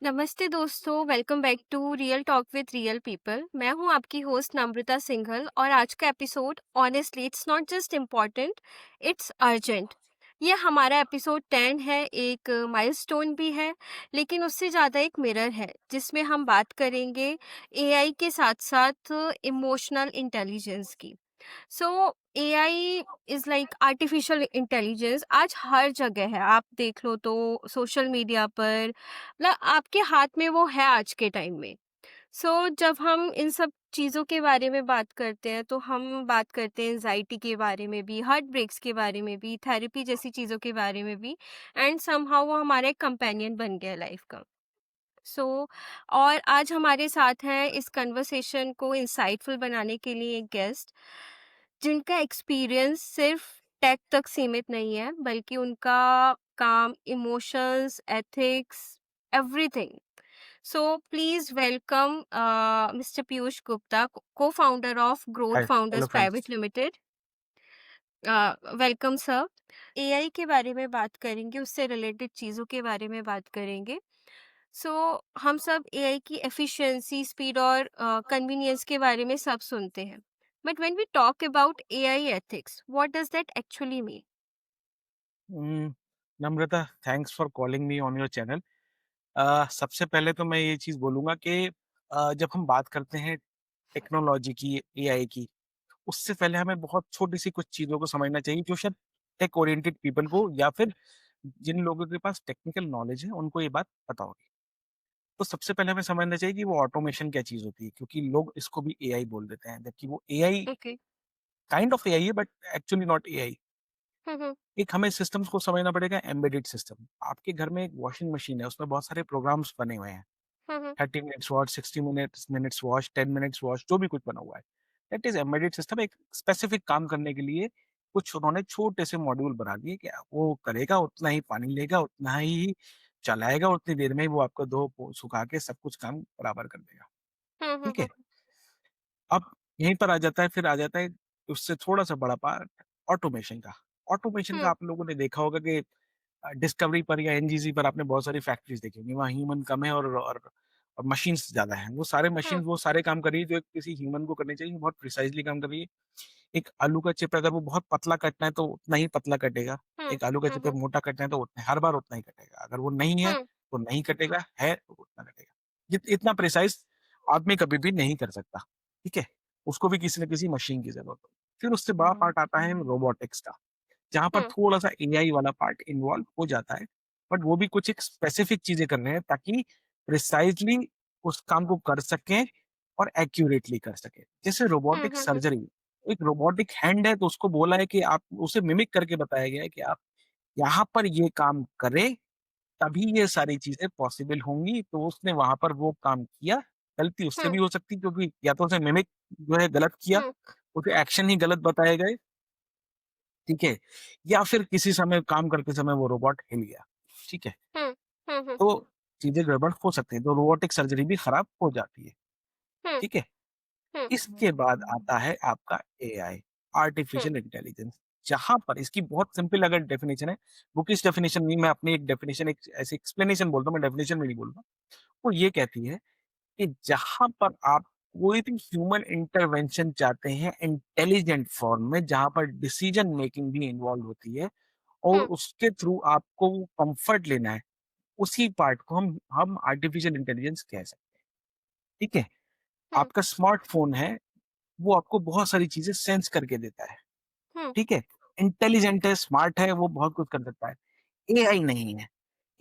नमस्ते दोस्तों, welcome back to real talk with real people. मैं हूं आपकी होस्ट नम्रता सिंघल और आज का episode honestly it's not just important, it's urgent. ये हमारा एपिसोड 10 है, एक माइलस्टोन भी है, लेकिन उससे ज़्यादा एक मिरर है जिसमें हम बात करेंगे एआई के साथ साथ इमोशनल इंटेलिजेंस की। सो AI is like artificial intelligence आज हर जगह है। आप देख लो तो सोशल मीडिया पर, मतलब आपके हाथ में वो है आज के टाइम में। जब हम इन सब चीज़ों के बारे में बात करते हैं तो हम बात करते हैं एंजाइटी के बारे में भी, हार्ट ब्रेक्स के बारे में भी, थेरेपी जैसी चीज़ों के बारे में भी। एंड समहाउ वो हमारा एक कंपेनियन बन गया लाइफ का। सो और आज हमारे साथ हैं इस कन्वर्सेशन को इंसाइटफुल बनाने के लिए एक गेस्ट जिनका एक्सपीरियंस सिर्फ टेक तक सीमित नहीं है, बल्कि उनका काम, emotions, ethics, everything. So please welcome mister Piyush Gupta, co-founder of hi, growth hello founders friends. Private limited. Welcome sir. AI के बारे में बात करेंगे, उससे रिलेटेड चीज़ों के बारे में बात करेंगे। सो हम सब एआई की एफिशिएंसी, स्पीड और कन्वीनियंस के बारे में सब सुनते हैं। But when we talk about AI ethics, what does that actually mean? Namrata, thanks for calling me on your channel. सबसे पहले तो मैं ये चीज़ बोलूँगा कि जब हम बात करते हैं टेक्नोलॉजी की, एआई की, उससे पहले हमें बहुत छोटी-सी कुछ चीज़ों को समझना चाहिए जो शायद टेक ओरिएंटेड पीपल को या फिर जिन लोगों के पास टेक्निकल नॉलेज है, उनको ये बात पता होगी। तो सबसे पहले हमें समझना चाहिए कि वो ऑटोमेशन क्या चीज़ होती है, क्योंकि लोग इसको भी एआई बोल देते हैं, जबकि वो AI okay. Kind of AI है बट एक्चुअली नॉट एआई। हम्म। एक हमें सिस्टम्स को समझना पड़ेगा, एम्बेडेड सिस्टम। आपके घर में एक वॉशिंग मशीन है, उसमें बहुत सारे प्रोग्राम्स बने हुए हैं। हम्म। 30 minutes wash, 60 minutes minutes wash, 10 minutes wash, जो भी कुछ बना हुआ है। That is embedded system. एक स्पेसिफिक काम करने के लिए कुछ उन्होंने छोटे से मॉड्यूल बना दिए कि वो करेगा, उतना ही पानी लेगा, उतना ही चलाएगा, उतनी देर में ही वो आपको धो पो सुखा के सब कुछ काम बराबर कर देगा। ठीक है? हम्म। अब यहीं पर आ जाता है, फिर आ जाता है उससे थोड़ा-सा बड़ा पार्ट, ऑटोमेशन का। ऑटोमेशन का हम्म। आप लोगों ने देखा होगा कि डिस्कवरी पर या एनजीसी पर आपने बहुत सारी फैक्ट्रीज़ देखी होंगी, वहाँ ह्यूमन कम है और मशीन्स ज़्यादा हैं। वो सारे हम्म। मशीन्स वो सारे काम कर रही है जो किसी ह्यूमन को करने चाहिए, बहुत प्रिसाइज़ली काम कर रही है। एक आलू का चिप अगर वो बहुत पतला कटना है तो उतना ही पतला कटेगा, हम्म। एक आलू का चिप हम्म। अगर मोटा कटना है तो उतना हर बार उतना ही कटेगा। अगर वो नहीं है, हम्म। तो नहीं कटेगा, है तो उतना कटेगा। इतना प्रिसाइज़ आदमी कभी भी नहीं कर सकता, ठीक है? उसको भी किसी न किसी मशीन की ज़रूरत है। फिर उससे बड़ा पार्ट आता है रोबोटिक्स का। जहाँ पर हम्म। थोड़ा-सा एआई वाला पार्ट इन्वॉल्व हो जाता है, बट वो भी कुछ एक स्पेसिफिक चीज़ें कर रहे हैं ताकि प्रिसाइज़ली उस काम को कर सकें और एक्यूरेटली कर सकें। जैसे रोबोटिक हम्म। सर्जरी, एक रोबोटिक हैंड है तो उसको बोला है कि आप उसे मिमिक करके बताया गया है कि आप यहाँ पर ये काम करें, तभी ये सारी चीज़ें पॉसिबल होंगी, तो उसने वहाँ पर वो काम किया। गलती उससे हम्म। भी हो सकती है क्योंकि या तो उसने मिमिक जो है गलत किया, हम्म। उसे एक्शन ही गलत बताए गए, ठीक है? या फिर किसी समय काम करते समय वो रोबोट हिल गया, ठीक है? हम्म। हम्म। तो चीज़ें गड़बड़ हो सकती हैं, तो रोबोटिक सर्जरी भी खराब हो जाती है, हम्म। ठीक है? हम्म। इसके बाद आता है आपका एआई, हम्म। आर्टिफिशियल इंटेलिजेंस, जहाँ पर इसकी बहुत सिंपल अगर डेफिनिशन है, बुकिश डेफिनिशन नहीं, मैं अपनी एक डेफिनिशन, एक ऐसी एक्सप्लेनेशन बोलता हूँ, मैं डेफिनिशन में नहीं बोलता। वो ये कहती है कि जहाँ पर आप कोई भी ह्यूमन इंटरवेंशन चाहते हैं इंटेलिजेंट फॉर्म में, जहाँ पर डिसीजन मेकिंग भी इन्वॉल्व होती है और हम्म। उसके थ्रू आपको कंफर्ट लेना है, उसी पार्ट को हम आर्टिफिशियल इंटेलिजेंस कह सकते हैं, ठीक है? हम्म। आपका स्मार्टफ़ोन है, वो आपको बहुत सारी चीज़ें सेंस करके देता है, हम्म। ठीक है? इंटेलिजेंट है, स्मार्ट है, वो बहुत कुछ कर सकता है। एआई नहीं है।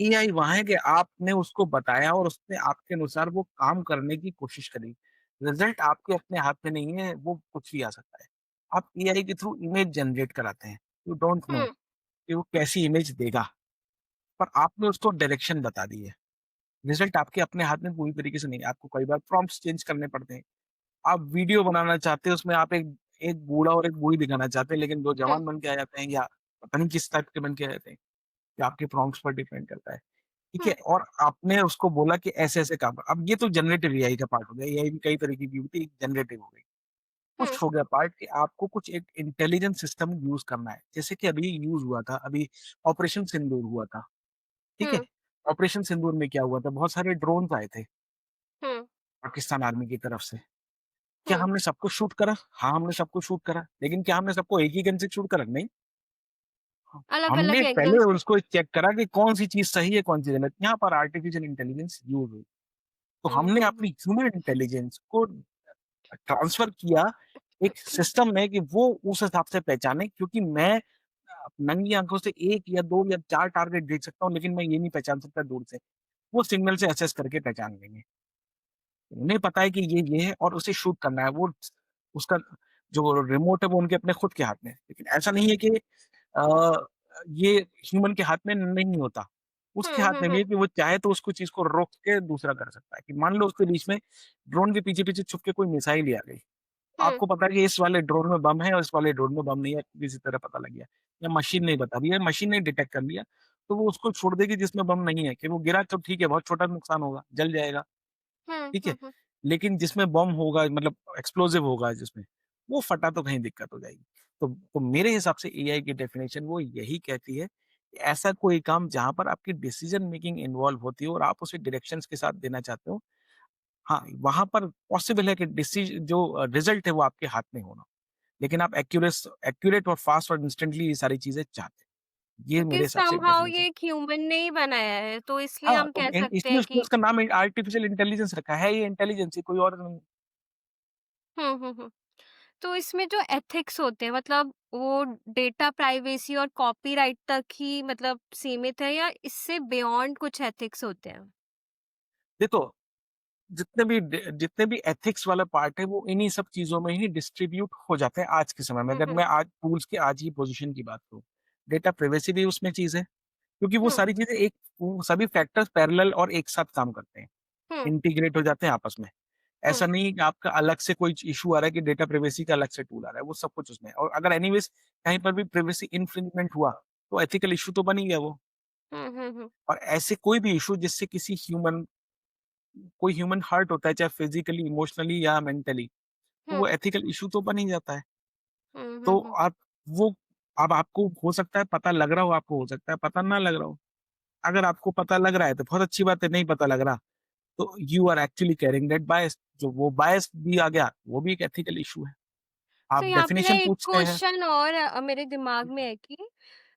एआई वहाँ है कि आपने उसको बताया और उसने आपके अनुसार वो काम करने की कोशिश करी। रिज़ल्ट आपके अपने हाथ में नहीं है, वो कुछ भी आ सकता है। आप एआई के थ्रू इमेज जनरेट कराते हैं। यू डोंट नो हम्म। कि वो कैसी इमेज देगा, पर आपने उसको डायरेक्शन बता दी है। रिज़ल्ट आपके अपने हाथ में पूरी तरीके से नहीं है। आपको कई बार प्रॉम्प्ट्स चेंज करने पड़ते हैं। आप वीडियो बनाना चाहते हो, उसमें आप एक एक बूढ़ा और एक बूढ़ी दिखाना चाहते हैं, लेकिन 2 हम्म। जवान बन के आ जाते हैं या पता नहीं किस टाइप के बन के आ जाते हैं। ये आपके प्रॉम्प्ट्स पर डिपेंड करता है। ठीक है? हम्म। और आपने उसको बोला कि ऐसे-ऐसे काम कर। अब ये तो जनरेटिव एआई का पार्ट हो गया। एआई भी कई तरीके की होती है, एक जनरेटिव हो गई। हम्म। कुछ हो गया पार्ट कि आपको कुछ एक इंटेलिजेंट सिस्टम यूज़ करना है। जैसे कि अभी यूज़ हुआ था, अभी ऑपरेशन सिंदूर हुआ था, ठीक है? हम्म। ऑपरेशन सिंदूर में क्या हुआ था, बहुत सारे ड्रोन्स आए थे हुँ, पाकिस्तान आर्मी की तरफ से। क्या हुँ। हमने सबको शूट करा? हाँ, हमने सबको शूट करा, लेकिन क्या हमने सबको एक ही गन से शूट करा? नहीं। हमने अलग-अलग पहले एंगल से। उसको चेक करा कि कौन-सी चीज़ सही है, कौन-सी गलत। यहाँ पर आर्टिफिशियल इंटेलिजेंस यूज़ हुई। तो हुँ, हमने हुँ, अपनी हुँ। ह्यूमन इंटेलिजेंस को ट्रांसफ़र किया एक सिस्टम में कि वो उस हिसाब से पहचाने, क्योंकि मैं नंगी आँखों से 1 या 2 या 4 टारगेट देख सकता हूँ, लेकिन मैं ये नहीं पहचान सकता दूर से। वो सिग्नल से असेस करके पहचान लेंगे। उन्हें पता है कि ये है और उसे शूट करना है। वो उसका जो रिमोट है वो उनके अपने खुद के हाथ में है। लेकिन ऐसा नहीं है कि ये ह्यूमन के हाथ में नहीं होता। उसके हुँ, हाथ हुँ, में भी हुँ। है कि वो चाहे तो उसको चीज़ को रोक के दूसरा कर सकता है। कि मान लो उसके बीच में ड्रोन के पीछे-पीछे छुप के कोई मिसाइल ही आ गई। हुँ, आपको पता है कि इस वाले ड्रोन में बम है और इस वाले ड्रोन में बम नहीं है, किसी तरह पता लग गया। या मशीन नहीं बता रही है, मशीन ने डिटेक्ट कर लिया, तो वो उसको छोड़ देगी जिसमें बम नहीं है, कि वो गिरा तो ठीक है, बहुत छोटा नुकसान होगा, जल जाएगा, हुँ, ठीक है। हुँ, हुँ। लेकिन जिसमें बम होगा, मतलब एक्सप्लोसिव होगा जिसमें, वो फटा तो कहीं दिक्कत हो जाएगी। तो मेरे हिसाब से एआई की डेफिनिशन वो यही कहती है कि ऐसा कोई काम जहाँ पर आपकी डिसीजन मेकिंग इन्वॉल्व होती हो और आप उसे डायरेक्शंस के साथ देना चाहते हो, हाँ, वहाँ पर पॉसिबल है कि जो रिजल्ट है वो आपके हाथ में होना। लेकिन आप एक्यूरेट और फास्ट और इंस्टेंटली ये सारी चीज़ें चाहते हैं। ये क्योंकि मेरे हिसाब से समहाउ डेफिनिशन। ये एक ह्यूमन ने ही बनाया है, तो इसलिए हाँ, हम तो कह इन सकते इसलिए हैं उसको कि उसका नाम आर्टिफिशियल इंटेलिजेंस रखा है, ये इंटेलिजेंस ही, कोई और नहीं। हुँ, हुँ, हुँ। तो इसमें जो एथिक्स होते हैं मतलब वो डेटा प्राइवेसी और कॉपीराइट तक ही मतलब सीमित है या इससे बियॉन्ड कुछ एथिक्स होते हैं? देखो, जितने भी एथिक्स वाला पार्ट है वो इन्हीं सब चीज़ों में ही डिस्ट्रीब्यूट हो जाते हैं आज के समय में। हुँ, अगर हुँ। मैं आज टूल्स की आज की पोज़ीशन की बात करूँ, डेटा प्राइवेसी भी उसमें चीज़ है, क्योंकि वो हुँ, सारी चीज़ें एक वो सभी फैक्टर्स पैरेलल और एक साथ काम करते हैं, हुँ, इंटीग्रेट हो जाते हैं आपस में। हुँ, ऐसा नहीं है कि आपका अलग से कोई इश्यू आ रहा है कि डेटा प्राइवेसी का अलग से टूल आ रहा है, वो सब कुछ उसमें है। और अगर एनीवेज़ कहीं पर भी प्राइवेसी इन्फ्रिंजमेंट हुआ, तो एथिकल इश्यू तो बन ही गया वो। हुँ, हुँ, हुँ, और ऐसे कोई भी इश्यू जिससे कोई ह्यूमन हर्ट होता है, चाहे फिज़िकली, इमोशनली या मेंटली, तो वो हुँ, एथिकल इश्यू तो बन ही जाता है। हुँ, तो हुँ, हुँ। आप वो अब आपको हो सकता है पता लग रहा हो, आपको हो सकता है पता ना लग रहा हो। अगर आपको पता लग रहा है तो बहुत अच्छी बात है, नहीं पता लग रहा तो you are actually carrying that bias. जो वो बायस भी आ गया, वो भी एक एथिकल इश्यू है। सो आप यहाँ पे ना डेफिनिशन एक पूछते हैं। क्वेश्चन और मेरे दिमाग में है कि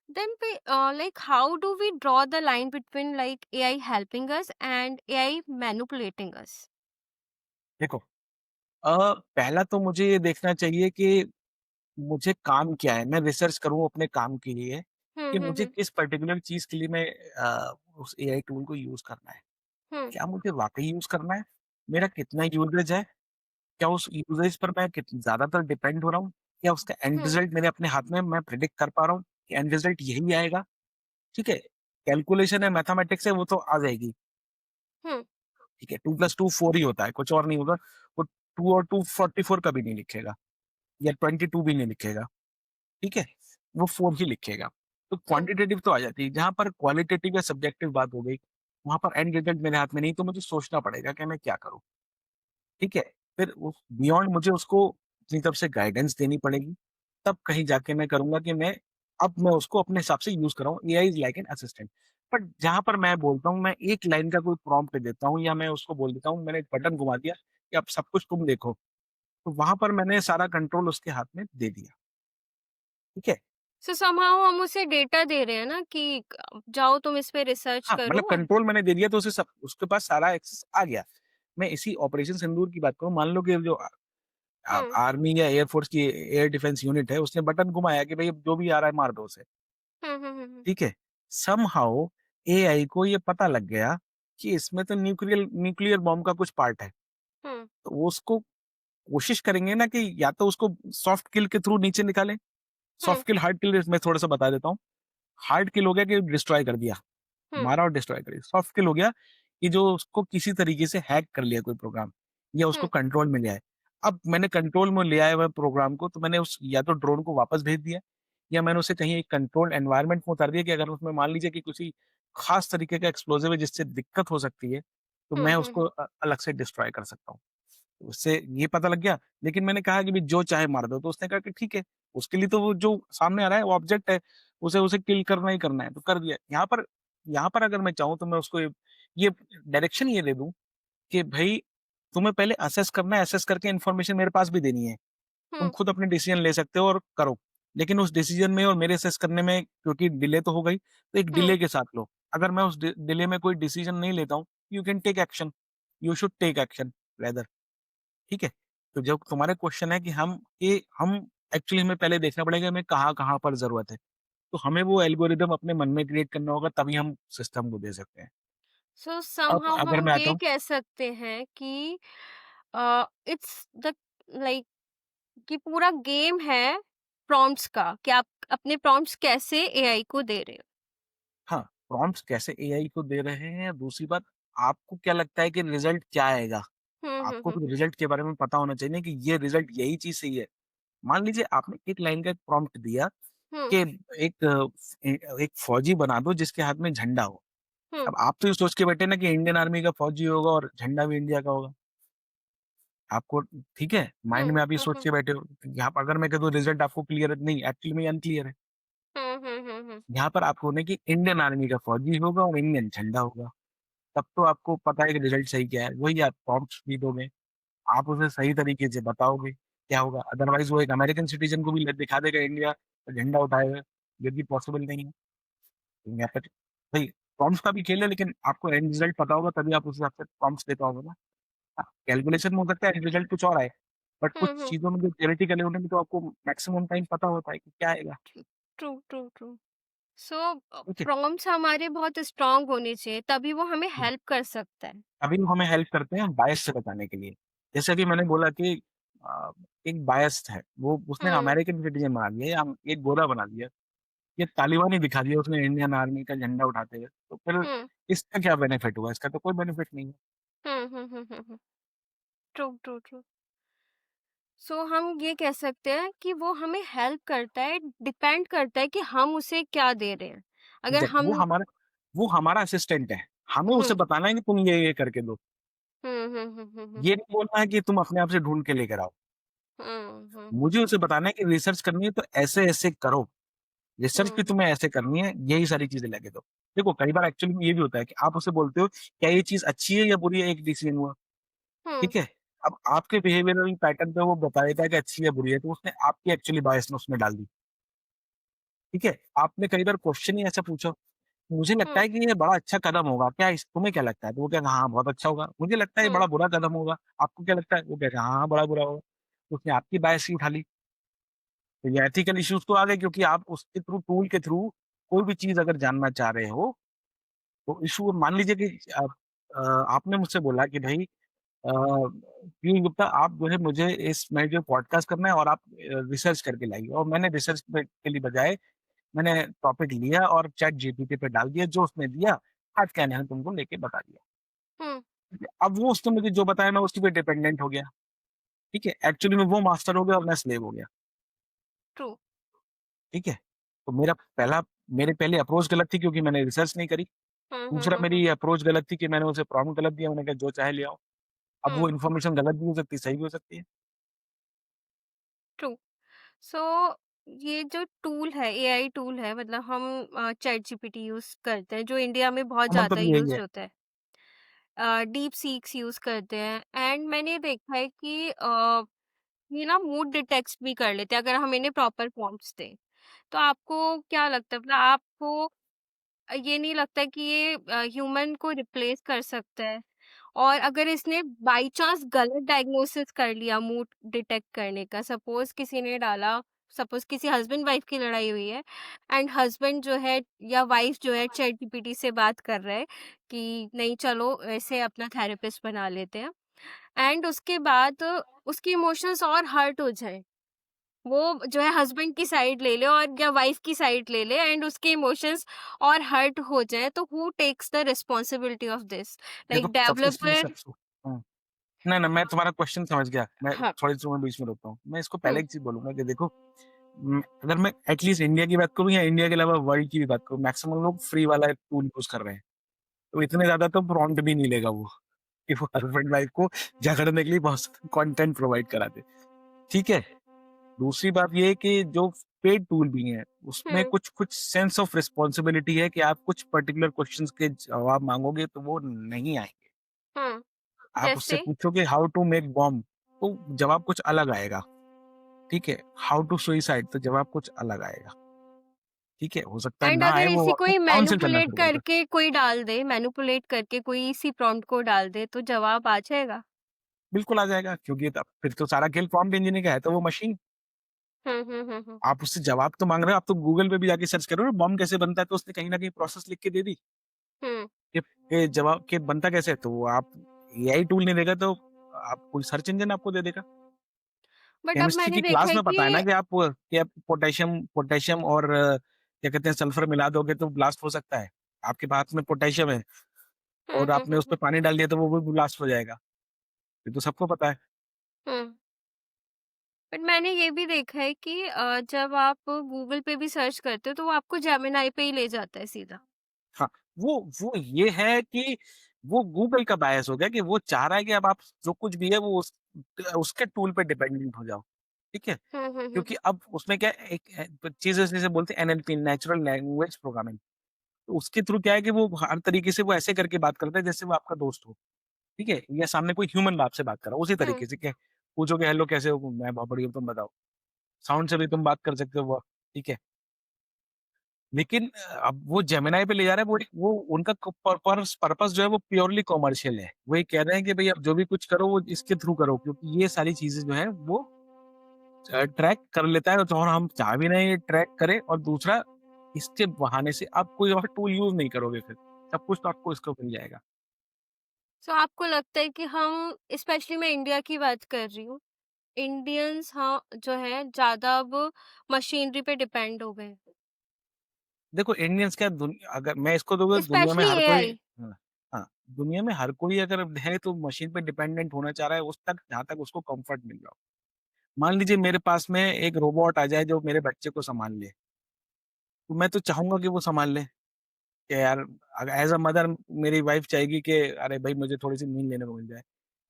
देन पे like how do we draw the line between like AI helping us and AI manipulating us? देखो, पहला तो मुझे ये देखना चाहिए कि मुझे काम क्या है? मैं रिसर्च करूँ अपने काम के लिए हुँ, कि हुँ, मुझे हुँ, किस पर्टिकुलर चीज़ के लिए उस एआई टूल को यूज़ करना है। हुँ, क्या मुझे वाक़ई यूज़ करना है? मेरा कितना यूसेज है? क्या उस यूसेज पर मैं कित ज़्यादातर डिपेंड हो रहा हूँ? क्या उसका एंड हुँ, रिज़ल्ट मेरे अपने हाथ में है, मैं प्रेडिक्ट कर पा रहा हूँ कि एंड रिज़ल्ट यही आएगा? ठीक है? कैलकुलेशन है, मैथमेटिक्स है, वो तो आ जाएगी। हुँ, ठीक है, 2 + 2 4 ही होता है, कुछ और नहीं होगा। वो 2 और 2 44 कभी नहीं लिखेगा या 22 भी नहीं लिखेगा, ठीक है? वो 4 ही लिखेगा। तो हुँ, क्वांटिटेटिव तो आ जाती है, जहाँ पर क्वालिटेटिव या सब्जेक्टिव बात हो गई, वहाँ पर एंड रिज़ल्ट मेरे हाथ में नहीं, तो मुझे सोचना पड़ेगा कि मैं क्या करूँ, ठीक है? फिर उस बियॉन्ड मुझे उसको अपनी तरफ से गाइडेंस देनी पड़ेगी, तब कहीं जाके मैं करूँगा कि मैं उसको अपने हिसाब से यूज़ कर रहा हूँ, AI is like an assistant. But जहाँ पर मैं बोलता हूँ, मैं एक लाइन का कोई प्रॉम्प्ट देता हूँ या मैं उसको बोल देता हूँ, मैंने एक बटन घुमा दिया कि अब सब कुछ तुम देखो, तो वहाँ पर मैंने सारा कंट्रोल उसके हाथ में दे दिया, ठीक है? सो समहाउ हम उसे डेटा दे रहे हैं ना कि जाओ तुम इस पे रिसर्च हाँ, करो मतलब कंट्रोल मैंने दे दिया तो उसके पास सारा एक्सेस आ गया। मैं इसी ऑपरेशन सिंदूर की बात करूँ, मान लो कि जो हुँ, आर्मी या एयर फोर्स की एयर डिफेंस यूनिट है, उसने बटन घुमाया कि भई अब जो भी आ रहा है मार दो उसे, हुँ, हुँ, हुँ, हुँ, ठीक है? समहाउ एआई को ये पता लग गया कि इसमें तो न्यूक्लियर न्यूक्लियर बॉम्ब का कुछ पार्ट है, हुँ, तो वो उसको कोशिश करेंगे ना कि या तो उसको सॉफ्ट किल के थ्रू नीचे निकालें, हुँ, सॉफ्ट किल, हार्ड किल मैं थोड़ा-सा बता देता हूँ। हार्ड किल हो गया कि डिस्ट्रॉय कर दिया, हुँ, मारा और डिस्ट्रॉय कर दिया। सॉफ्ट किल हो गया कि जो उसको किसी तरीके से हैक कर लिया कोई प्रोग्राम या उसको हुँ, कंट्रोल में ले आए। अब मैंने कंट्रोल में ले आया हुआ प्रोग्राम को, तो मैंने उस या तो ड्रोन को वापस भेज दिया या मैंने उसे कहीं एक कंट्रोल्ड एनवायरनमेंट में उतार दिया कि अगर उसमें मान लीजिए कि किसी खास तरीके का एक्सप्लोसिव है जिससे दिक्कत हो सकती है, तो हुँ, मैं हुँ, उसको हुँ, अलग से डिस्ट्रॉय कर सकता हूँ। उससे ये पता लग गया, लेकिन मैंने कहा कि भई जो चाहे मार दो, तो उसने कहा कि ठीक है, उसके लिए तो वो जो सामने आ रहा है वो ऑब्जेक्ट है, उसे उसे किल करना ही करना है, तो कर दिया। यहाँ पर यहाँ पर अगर मैं चाहूँ तो मैं उसको ये डायरेक्शन ये दे दूँ कि भई तुम्हें पहले असेस करना है, असेस करके इन्फॉर्मेशन मेरे पास भी देनी है। तुम हुँ, खुद अपने डिसीजन ले सकते हो और करो। लेकिन उस डिसीजन में और मेरे असेस करने में क्योंकि डिले तो हो गई, तो एक हुँ। डिले के साथ लो। अगर मैं उस डिले में कोई डिसीजन नहीं लेता हूँ, you can take action, you should take action rather, ठीक है? तो जब तुम्हारा क्वेश्चन है कि हम एक्चुअली हमें पहले देखना पड़ेगा हमें कहाँ-कहाँ पर ज़रूरत है। तो हमें वो एल्गोरिदम अपने मन में क्रिएट करना होगा तभी हम सिस्टम को दे सकते हैं। सो अब समहाउ अगर हम मैं आता ये हूँ कह सकते हैं कि इट्स द लाइक कि पूरा गेम है प्रॉम्प्ट्स का, कि आप अपने प्रॉम्प्ट्स कैसे एआई को दे रहे हो। हाँ, प्रॉम्प्ट्स कैसे एआई को दे रहे हैं, दूसरी बात आपको क्या लगता है कि रिज़ल्ट क्या आएगा? हुँ, हुँ, आपको हुँ, भी हुँ। रिज़ल्ट के बारे में पता होना चाहिए ना कि ये रिज़ल्ट यही चीज़ सही है। मान लीजिए आपने एक लाइन का एक प्रॉम्प्ट दिया हुँ, कि एक एक फौजी बना दो जिसके हाथ में झंडा हो। हुँ, अब आप तो ये सोच के बैठे ना कि इंडियन आर्मी का फौजी होगा और झंडा भी इंडिया का होगा। आपको ठीक है, हुँ, माइंड में आप ये हुँ, सोच हुँ, के बैठे हो। यहाँ पर अगर मैं कह दूँ रिज़ल्ट आपको क्लियर है, नहीं एक्चुअली में अनक्लियर है। हुँ, हुँ, हुँ, हुँ, यहाँ पर आपको ना कि इंडियन आर्मी का फौजी होगा और इंडियन झंडा होगा। तब तो आपको पता है कि रिज़ल्ट सही क्या है, वही आप प्रॉम्प्ट्स भी दोगे, आप उसे सही तरीके से बताओगे, क्या होगा। अदरवाइज़ वो एक अमेरिकन सिटीज़न को भी ल दिखा देगा इंडिया का झंडा उठाए हुए, जो कि पॉसिबल नहीं है। यहाँ पर भई प्रॉम्प्ट्स का भी खेल है लेकिन आपको एंड रिज़ल्ट पता होगा तभी आप उस हिसाब से प्रॉम्प्ट्स दे पाओगे ना। हाँ, कैलकुलेशन में हो सकता है एंड रिज़ल्ट कुछ और आए, बट हुँ, कुछ हुँ। चीज़ों में जो थियोरेटिकल है उनमें तो आपको मैक्सिमम टाइम पता होता है कि क्या आएगा, ट्रू, ट्रू, ट्रू। सो ठीक है? प्रॉम्प्ट्स हमारे बहुत स्ट्रॉन्ग होने चाहिए, तभी वो हमें हेल्प कर सकता है। अभी वो हमें हेल्प करते हैं बायस से बचाने के लिए। जैसे कि मैंने बोला कि अ, एक बायस्ड है, वो उसने हुँ, अमेरिकन सिटीज़न बना दिया या एक गोरा बना दिया, ये तालिबानी दिखा दिया उसने इंडियन आर्मी का झंडा उठाते हुए, तो फिर हुँ, इसका क्या बेनिफिट हुआ? इसका तो कोई बेनिफिट नहीं है। Hmm, hmm, hmm, hmm, hmm. True, true, true. So हम ये कह सकते हैं कि वो हमें हेल्प करता है, डिपेंड करता है कि हम उसे क्या दे रहे हैं। अगर एग्ज़ैक्ट हम वो हमारा असिस्टेंट है, हमें उसे हुँ, बताना है कि तुम ये करके दो। हुँ, हुँ, हुँ, हुँ, हुँ, ये नहीं बोलना है कि तुम अपने आप से ढूँढ के लेकर आओ। हुँ, हुँ, हुँ, मुझे उसे बताना है कि रिसर्च करनी है तो ऐसे-ऐसे करो। रिसर्च भी हुँ, तुम्हें ऐसे करनी है, यही सारी चीज़ें लाके दो। देखो कई बार एक्चुअली में ये भी होता है कि आप उसे बोलते हो, क्या ये चीज़ अच्छी है या बुरी है? एक डिसीजन हुआ, हुँ, ठीक है? अब आपके बिहेवियरल पैटर्न पे वो बता देता है कि अच्छी है बुरी है, तो उसने आपकी एक्चुअली बायसनेस उसमें डाल दी, ठीक है? आपने कई बार क्वेश्चन ही ऐसा पूछा, मुझे लगता हुँ, है कि ये बड़ा अच्छा कदम होगा, क्या इस तुम्हें क्या लगता है? तो वो कहेगा हाँ, बहुत अच्छा होगा। मुझे लगता है ये हुँ, बड़ा बुरा कदम होगा, आपको क्या लगता है? वो कहेगा हाँ, हाँ, बड़ा बुरा होगा। तो उसने आपकी बायस ही उठा ली। तो ये एथिकल इश्यूज़ तो आ गए क्योंकि आप उसके थ्रू टूल के थ्रू कोई भी चीज़ अगर जानना चाह रहे हो, तो इश्यू मान लीजिए कि आपने मुझसे बोला कि भई पीयूष गुप्ता आप जो है मुझे इस मैं जो पॉडकास्ट करना है और आप रिसर्च करके लाइए और मैंने रिसर्च में के लिए बजाय मैंने टॉपिक लिया और चैट जीपीटी पे डाल दिया, जो उसने दिया, आज क्या मैंने तुमको लेके बता दिया। हुँ, ठीक है? अब वो उसने मुझे जो बताया मैं उसी पे डिपेंडेंट हो गया, ठीक है? एक्चुअली में वो मास्टर हो गया और मैं स्लेव हो गया, ट्रू। ठीक है? तो मेरी पहली अप्रोच गलत थी क्योंकि मैंने रिसर्च नहीं करी। हुँ, हुँ, दूसरा हुँ, हुँ, मेरी अप्रोच गलत थी कि मैंने उसे प्रॉम्प्ट गलत दिया, मैंने कहा जो चाहे ले आओ। अब हुँ, वो इन्फॉर्मेशन गलत भी हो सकती है, सही भी हो सकती है। ट्रू। सो ये जो टूल है, एआई टूल है, मतलब हम चैट जीपीटी यूज़ करते हैं, जो इंडिया में बहुत तो ज़्यादा मतलब यही यूज़ है। होता है। डीप सीक्स यूज़ करते हैं एंड मैंने देखा है कि ये ना मूड डिटेक्ट भी कर लेते हैं अगर हम इन्हें प्रॉपर प्रॉम्प्ट्स दें। तो आपको क्या लगता है, मतलब आपको ये नहीं लगता कि ये ह्यूमन को रिप्लेस कर सकता है? और अगर इसने बाय चांस गलत डायग्नोसिस कर लिया मूड डिटेक्ट करने का, सपोज़ किसी ने डाला, सपोज़ किसी हस्बैंड वाइफ की लड़ाई हुई है एंड हस्बैंड जो है या वाइफ जो है चैट जीपीटी से बात कर रहा है कि नहीं चलो ऐसे अपना थेरेपिस्ट बना लेते हैं, एंड उसके बाद उसके इमोशंस और हर्ट हो जाए, वो जो है हस्बैंड की साइड ले ले और या वाइफ की साइड ले ले एंड उसके इमोशंस और हर्ट हो जाए, तो who takes the responsibility of this, देखो लाइक सबसे इसमें डेवलपर? सबसे हुँ। नहीं, नहीं मैं तुम्हारा क्वेश्चन समझ गया। मैं हाँ। थोड़ी सी तुम्हें बीच में रोकता हूँ। मैं इसको पहले हुँ, एक चीज़ बोलूँगा कि देखो अगर मैं एटलीस्ट इंडिया की बात करूँ या इंडिया के अलावा वर्ल्ड की भी बात करूँ, मैक्सिमम लोग फ्री वाला टूल यूज़ कर रहे हैं। तो इतने ज़्यादा तो प्रॉम्प्ट भी नहीं लेगा वो, कि वो हस्बैंड वाइफ को झगड़ने के लिए बहुत कंटेंट प्रोवाइड करा दे। ठीक है? दूसरी बात ये है कि जो पेड टूल भी हैं। उसमें हुँ, कुछ-कुछ सेंस ऑफ रिस्पॉन्सिबिलिटी है कि आप कुछ पर्टिकुलर क्वेश्चंस के जवाब माँगोगे तो वो नहीं आएँगे। हुँ। आप उससे जैसे? पूछोगे हाउ टू मेक बॉम्ब तो जवाब कुछ अलग आएगा, ठीक है? हाउ टू सुसाइड तो जवाब कुछ अलग आएगा, ठीक है? हो सकता है एंड ना आए अगर वो इसी आपको कोई काउंसल करना मैनिपुलेट शुरू कर दे। करके कोई डाल दे, मैनिपुलेट करके कोई इसी प्रॉम्प्ट को डाल दे, तो जवाब आ जाएगा? बिल्कुल आ जाएगा क्योंकि तब फिर तो सारा खेल प्रॉम्प्ट इंजीनियरिंग का है तो वो मशीन। हुँ, हुँ, हुँ, हुँ। आप उससे जवाब तो माँग रहे हो, आप तो गूगल पे भी जाके सर्च करो ना बॉम्ब कैसे बनता है तो उसने कहीं न कहीं प्रोसेस लिख के दे दी हुँ, कि जवाब कि बनता कैसे है? तो वो आप एआई टूल नहीं देगा तो आप कोई सर्च इंजन आपको दे देगा। बट अब केमिस्ट्री मैंने की देखा क्लास है में कि पता है ना कि आप पोटेशियम पोटेशियम और क्या कहते हैं सल्फर मिला दोगे तो ब्लास्ट हो सकता है। आपके हाथ में पोटेशियम है हुँ, और हुँ, आपने हुँ, उसपे हुँ, पानी डाल दिया तो वो भी ब्लास्ट हो जाएगा। ये तो सबको पता है। हुँ। बट मैंने ये भी देखा है कि जब आप गूगल पे भी सर्च करते हो, तो वो आपको जेमिनी पे ही ले जाता है सीधा। हाँ, वो ये है कि वो गूगल का बायस हो गया कि वो चाह रहा है कि अब आप जो कुछ भी है वो उसके टूल पे डिपेंडेंट हो जाओ। ठीक है? हुँ, हुँ, हुँ, क्योंकि अब उसमें क्या है एक चीज़ है जिसे बोलते हैं एनएलपी नेचुरल लैंग्वेज प्रोग्रामिंग। तो उसके थ्रू क्या है कि वो हर तरीके से वो ऐसे करके बात करता है जैसे वो आपका दोस्त हो। ठीक है? या सामने कोई ह्यूमन आपसे बात कर रहा हो उसी हुँ, तरीके से कि पूछोगे हेलो कैसे हो? मैं बहुत बढ़िया हूँ, तुम बताओ। साउंड से भी तुम बात कर सकते हो वो, ठीक है? लेकिन अब वो जेमिनी पे ले जा रहा है वो उनका क पर्पस जो है वो प्योरली कमर्शियल है। वो ये कह रहे हैं कि भई अब जो भी कुछ करो वो इसके थ्रू करो क्योंकि ये सारी चीज़ें जो हैं वो ट्रैक कर लेता है तो और हम चाह भी नहीं ट्रैक करे और दूसरा इसके बहाने से आप कोई और टूल यूज़ नहीं करोगे फिर। सब कुछ तो आपको इसको मिल जाएगा। सो आपको लगता है कि हम स्पेशली मैं इंडिया की बात कर रही हूँ, इंडियंस हाँ, जो है ज़्यादा अब मशीनरी पे डिपेंड हो गए हैं, देखो इंडियंस क्या अगर मैं इसको तो दुनिया में स्पेशली हर कोई एआई। हाँ, हाँ, दुनिया में हर कोई अगर है तो मशीन पे डिपेंडेंट होना चाह रहा है उस तक जहाँ तक उसको कम्फर्ट मिल रहा हो। मान लीजिए मेरे पास में एक रोबोट आ जाए जो मेरे बच्चे को सँभाल ले, तो मैं तो चाहूँगा कि वो सँभाल ले, कि यार एज़ अ मदर मेरी वाइफ़ चाहेगी कि अरे भाई मुझे थोड़ी-सी नींद लेने को मिल जाए,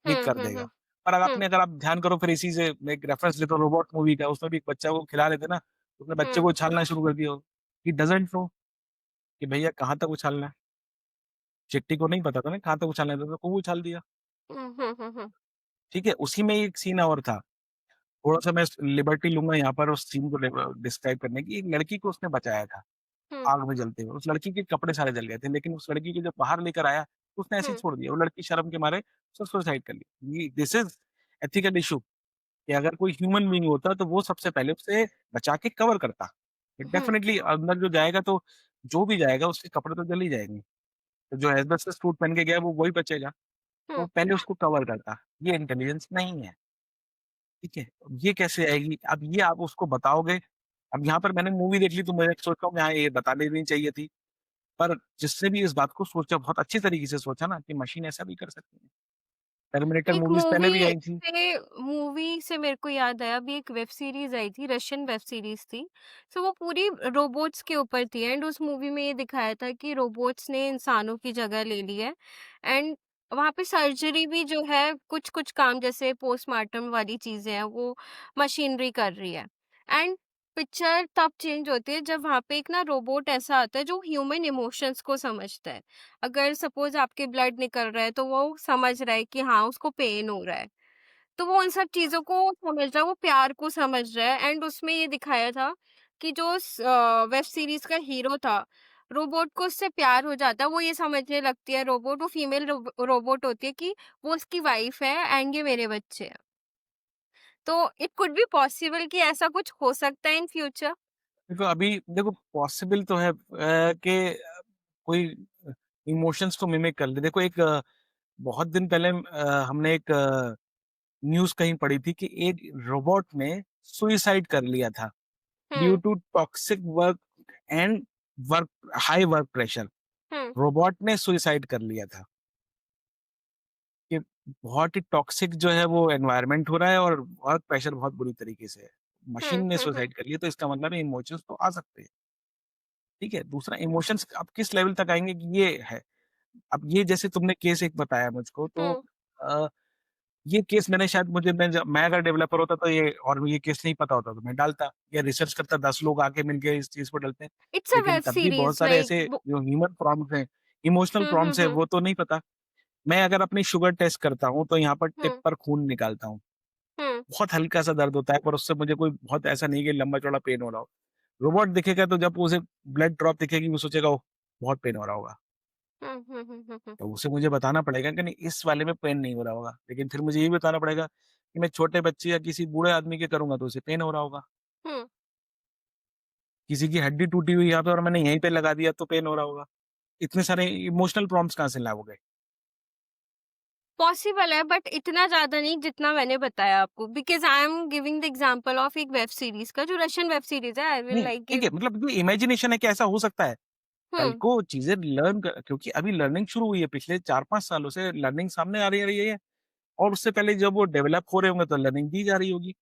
ये हुँ, कर हुँ, देगा। हुँ, पर हुँ, अगर आप ध्यान करो फिर इसी से मैं एक रेफरेंस लेता हूँ रोबोट मूवी का, उसमें भी एक बच्चा को खिला रहे थे ना, तो अपने बच्चे को हुँ, उछालना शुरू कर दिया। ही डज़न्ट नो कि भैया कहाँ तक उछालना है। चिट्टी को नहीं पता था ना कहाँ तक उछालना है, तो खूब उछाल दिया। हुँ, हुँ, हुँ, हुँ, ठीक है? उसी में एक सीन और था। थोड़ा-सा मैं लिबर्टी लूँगा यहाँ पर उस सीन को डिस्क्राइब करने की। एक लड़की को उसने बचाया था, हुँ, आग में जलते हुए। उस लड़की के कपड़े सारे जल गए थे, लेकिन उस लड़की को जब बाहर लेकर आया, तो उसने ऐसे ही हुँ, छोड़ दिया। वो लड़की शर्म के मारे उसने सुसाइड कर ली। ये दिस इज़ एथिकल इश्यू कि अगर कोई ह्यूमन बीइंग होता, तो वो सबसे पहले उसे बचा के कवर करता। हुँ, डेफ़िनिटली अंदर जो जाएगा तो जो भी जाएगा उसके कपड़े तो जल ही जाएँगे। तो जो एस्बेस्टस सूट पहन के गया, वो वही बचेगा। तो हुँ। पहले उसको कवर करता। ये इंटेलिजेंस नहीं है। ठीक है? ये कैसे आएगी? अब ये आप उसको बताओगे, अब यहाँ पर मैंने मूवी देख ली तो मैं सोच रहा हूँ यहाँ ये बता देनी चाहिए थी। पर जिसने भी इस बात को सोचा बहुत अच्छी तरीके से सोचा ना कि मशीन ऐसा भी कर सकती है। टर्मिनेटर एक मूवीज़ पहले भी आई थी। मूवी से मेरे को याद आया, अभी एक वेब सीरीज आई थी, रशियन वेब सीरीज थी। सो वो पूरी रोबोट्स के ऊपर थी एंड उस मूवी में ये दिखाया था कि रोबोट्स ने इंसानों की जगह ले ली है एंड वहाँ पे सर्जरी भी जो है कुछ कुछ काम जैसे पोस्टमार्टम वाली चीजें हैं वो मशीनरी कर रही है एंड पिक्चर तब चेंज होती है जब वहाँ पे एक ना रोबोट ऐसा आता है जो ह्यूमन इमोशंस को समझता है। अगर सपोज आपके ब्लड निकल रहा है तो वो समझ रहा है कि हाँ उसको पेन हो रहा है। तो वो उन सब चीज़ों को समझ रहा है, वो प्यार को समझ रहा है एंड उसमें ये दिखाया था कि जो वेब सीरीज़ का हीरो था, रोबोट को उससे प्यार हो जाता है। वो ये समझने लगती है रोबोट, वो फीमेल रोबोट होती है कि वो उसकी वाइफ़ है एंड ये मेरे बच्चे हैं। तो इट कुड बी पॉसिबल कि ऐसा कुछ हो सकता है इन फ्यूचर। देखो अभी देखो पॉसिबल तो है कि कोई इमोशंस को मिमिक कर ले। देखो एक बहुत दिन पहले हमने एक न्यूज़ कहीं पढ़ी थी कि एक रोबोट ने सुसाइड कर लिया था due hmm, to toxic work and work high work pressure. Hmm, robot ने सुसाइड कर लिया था कि बहुत ही टॉक्सिक जो है वो एनवायरनमेंट हो रहा है और वर्क प्रेशर बहुत बुरी तरीके से है। हुँ, मशीन ने हुँ, हुँ, सुसाइड कर लिया तो इसका मतलब है इमोशंस तो आ सकते हैं। ठीक है? दूसरा इमोशंस अब किस लेवल तक आएँगे कि ये है। अब ये जैसे तुमने केस एक बताया मुझको तो हुँ, ये केस मैंने शायद मुझे मैं अगर डेवलपर होता तो ये केस नहीं पता होता तो मैं डालता या रिसर्च करता, 10 लोग आके मिलके इस चीज़ को डालते हैं। इट्स अ लेकिन वेब तब भी बहुत सीरीज सारे लाइक ऐसे जो ह्यूमन प्रॉम्प्ट्स हैं, इमोशनल प्रॉम्प्ट्स हैं, हम्म। वो तो नहीं पता। मैं अगर अपनी शुगर टेस्ट करता हूँ, तो यहाँ पर टिप हम्म पर खून निकालता हूँ। हम्म बहुत हल्का-सा दर्द होता है, पर उससे मुझे कोई बहुत ऐसा नहीं कि लंबा-चौड़ा पेन हो रहा हो। रोबोट दिखेगा तो जब उसे ब्लड ड्रॉप दिखेगी, वो सोचेगा ओह! बहुत पेन हो रहा होगा। हम्म। तो उसे मुझे बताना पड़ेगा कि नहीं, इस वाले में पेन नहीं हो रहा होगा। लेकिन फिर मुझे ये भी बताना पड़ेगा कि मैं छोटे बच्चे या किसी बूढ़े आदमी के करूँगा तो उसे पेन हो रहा होगा। हम्म किसी की हड्डी टूटी हुई है यहाँ पे और मैंने यहीं पे लगा दिया तो पेन हो रहा होगा। इतने सारे इमोशनल प्रॉम्प्ट्स कहाँ से ला हो गए? पॉसिबल है बट इतना ज्यादा नहीं जितना मैंने बताया आपको, because I am giving the example of एक वेब सीरीज का जो रशियन वेब सीरीज है। आई विल नहीं, लाइक ठीक गिव। है, मतलब ये इमेजिनेशन है कि ऐसा हो सकता है। कल हम्म को चीज़ें लर्न क क्योंकि अभी लर्निंग शुरू हुई है, पिछले 4-5 सालों से लर्निंग सामने आ रही है और उससे पहले जब वो डेवलप हो रहे होंगे तो लर्निंग दी जा रही होगी।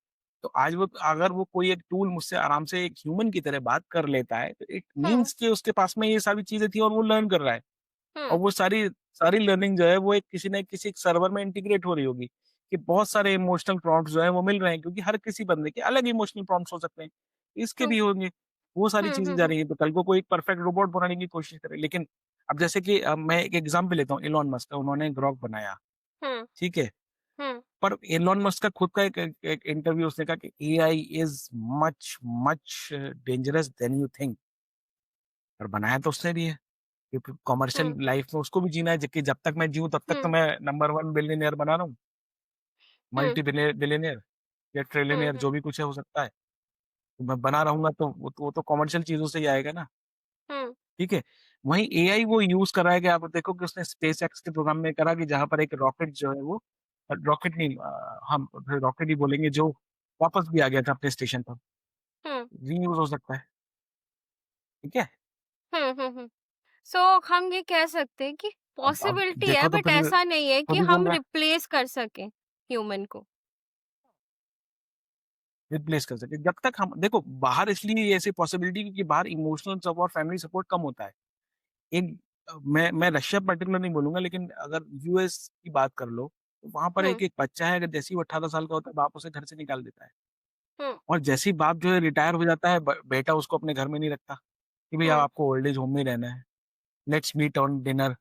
तो आज वो अगर वो कोई एक टूल मुझसे आराम से एक ह्यूमन की तरह बात कर लेता है, तो इट हम्म मीन्स कि उसके पास में ये सारी चीज़ें थी और वो लर्न कर रहा है। और हम्म वो सारी सारी लर्निंग जो है वो एक किसी न किसी एक सर्वर में इंटीग्रेट हो रही होगी, कि बहुत सारे इमोशनल प्रॉम्प्ट्स जो हैं वो मिल रहे हैं, क्योंकि हर किसी बंदे के अलग इमोशनल प्रॉम्प्ट्स हो सकते हैं। इसके ट्रू। भी होंगे, वो सारी चीज़ें जा हम्म। रही हैं, तो कल को कोई एक परफेक्ट रोबोट बनाने की कोशिश करे। लेकिन अब जैसे कि मैं एक एग्ज़ाम्पल लेता हूँ, इलॉन मस्क का, उन्होंने ग्रॉक बनाया, हम्म ठीक है? हम्म पर इलॉन मस्क का खुद का एक एक एक इंटरव्यू, उसने कहा कि AI is much much dangerous than you think. और बनाया तो उसने भी है। क्योंकि कमर्शियल हम्म लाइफ में उसको भी जीना है, जबकि जब तक मैं जीऊँ तब तक तो हम्म मैं नंबर 1 बिलियनियर बना रहा हूँ, हम्म मल्टी बिलियनियर या ट्रिलियनियर हम्म जो भी कुछ है हो सकता है। तो मैं बना रहूँगा तो वो तो कमर्शियल चीज़ों से ही आएगा ना, हम्म ठीक है? वहीं एआई वो यूज़ कर रहा है कि आप देखो कि उसने स्पेस एक्स के प्रोग्राम में करा कि जहाँ पर एक रॉकेट जो है वो रॉकेट नहीं, हम फिर रॉकेट ही बोलेंगे, जो वापस भी आ गया था अपने स्टेशन पर, हम्म रीयूज़ हो सकता है, ठीक है? हम्म। सो हम ये कह सकते हैं कि अब पॉसिबिलिटी है देखो तो बट फिर ऐसा नहीं है कि खुद ही हम बोल रहा है। रिप्लेस कर सकें ह्यूमन को। रिप्लेस कर सके। जब तक हम देखो बाहर इसलिए ये ऐसी पॉसिबिलिटी, क्योंकि बाहर इमोशनल सपोर्ट, फैमिली सपोर्ट कम होता है। एक मैं रशिया पर्टिकुलर नहीं बोलूँगा, लेकिन अगर यूएस की बात कर लो, तो वहाँ पर हम्म एक बच्चा है, अगर जैसे ही वो 18 साल का होता है, बाप उसे घर से निकाल देता है। हम्म और जैसे ही बाप जो है रिटायर हो जाता है, ब बेटा उसको अपने घर में नहीं रखता, कि भैया हम्म आपको ओल्ड एज होम में ही रहना है। Let's meet on dinner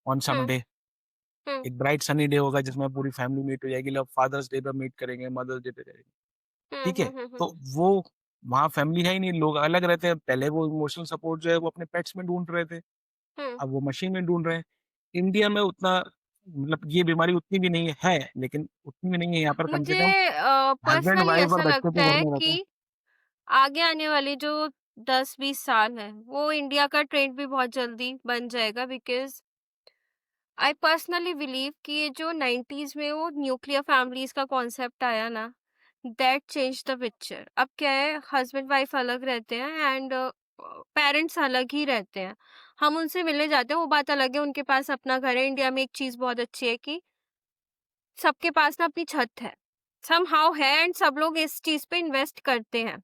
on some hmm day. Hmm एक ब्राइट सनी डे होगा जिसमें पूरी फैमिली मीट हो जाएगी, लोग फादर्स डे पे मीट करेंगे, मदर्स डे पे करेंगे। ठीक है? हम्म। तो वो वहाँ फैमिली है ही नहीं, लोग अलग रहते हैं। पहले वो इमोशनल सपोर्ट जो है वो अपने पेट्स में ढूँढ रहे थे, हम्म। अब वो मशीन में ढूँढ रहे हैं। इंडिया में उतना मतलब ये बीमारी उतनी भी नहीं है, लेकिन उतनी भी नहीं है, यहाँ पर कम से मुझे कम हस्बैंड, पर्सनली वाइफ और ऐसा बच्चे लगता तो घर है में रहते हैं। कि आगे आने वाले जो 10-20 साल है वो इंडिया का ट्रेंड भी बहुत जल्दी बन जाएगा, बिकॉज आई पर्सनली बिलीव कि ये जो 90s में वो न्यूक्लियर फैमिलीज का कॉन्सेप्ट आया ना, दैट चेंज द पिक्चर। अब क्या है, हस्बैंड वाइफ अलग रहते हैं एंड पेरेंट्स अलग ही रहते हैं। हम उनसे मिलने जाते हैं, वो बात अलग है, उनके पास अपना घर है। इंडिया में एक चीज बहुत अच्छी है कि सबके पास ना अपनी छत है, सम हाउ है, एंड सब लोग इस चीज पे इन्वेस्ट करते हैं।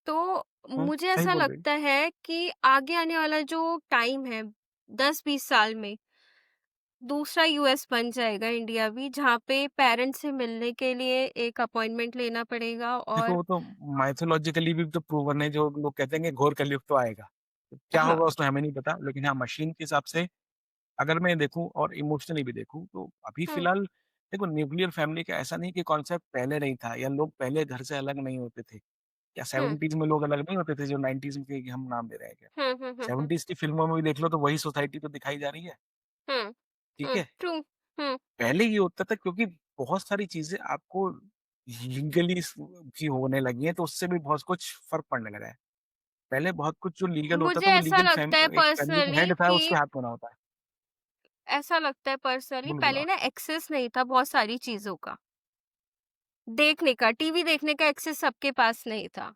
तो मुझे सही ऐसा बोल रही हैं। लगता है कि आगे आने वाला जो टाइम है, 10-20 साल में दूसरा यूएस बन जाएगा इंडिया भी, जहाँ पे पेरेंट्स से मिलने के लिए एक अपॉइंटमेंट लेना पड़ेगा। देखो और वो तो माइथोलॉजिकली भी तो प्रूवन है, जो लोग कहते हैं कि घोर कलयुग तो आएगा। तो क्या हाँ। होगा उसमें हमें नहीं पता, लेकिन हाँ, मशीन के हिसाब से अगर मैं देखूँ और इमोशनली भी देखूँ, तो अभी हम्म फ़िलहाल देखो न्यूक्लियर फैमिली का ऐसा नहीं कि कॉन्सेप्ट पहले नहीं था, या लोग पहले घर से अलग नहीं होते थे। क्या हम्म 70s में लोग अलग नहीं होते थे, जो 90s के हम नाम दे रहे हैं क्या? हम्म। 70s की फ़िल्मों में भी देख लो तो वही सोसाइटी तो दिखाई जा रही है, ठीक है? ट्रू। हम्म पहले ये होता था, क्योंकि बहुत सारी चीज़ें आपको लीगली भी होने लगी हैं, तो उससे भी बहुत कुछ फ़र्क पड़ने लगा है। पहले बहुत कुछ जो लीगल होता मुझे था, वो ऐसा लीगल लगता है एक फैमिली का पर्सनली हेड था, उसके कि हाथ में ना होता है। ऐसा लगता है पर्सनली बोलो, बोलो पहले आप। ना एक्सेस नहीं था बहुत सारी चीजों का, देखने का, टीवी देखने का एक्सेस सबके पास नहीं था,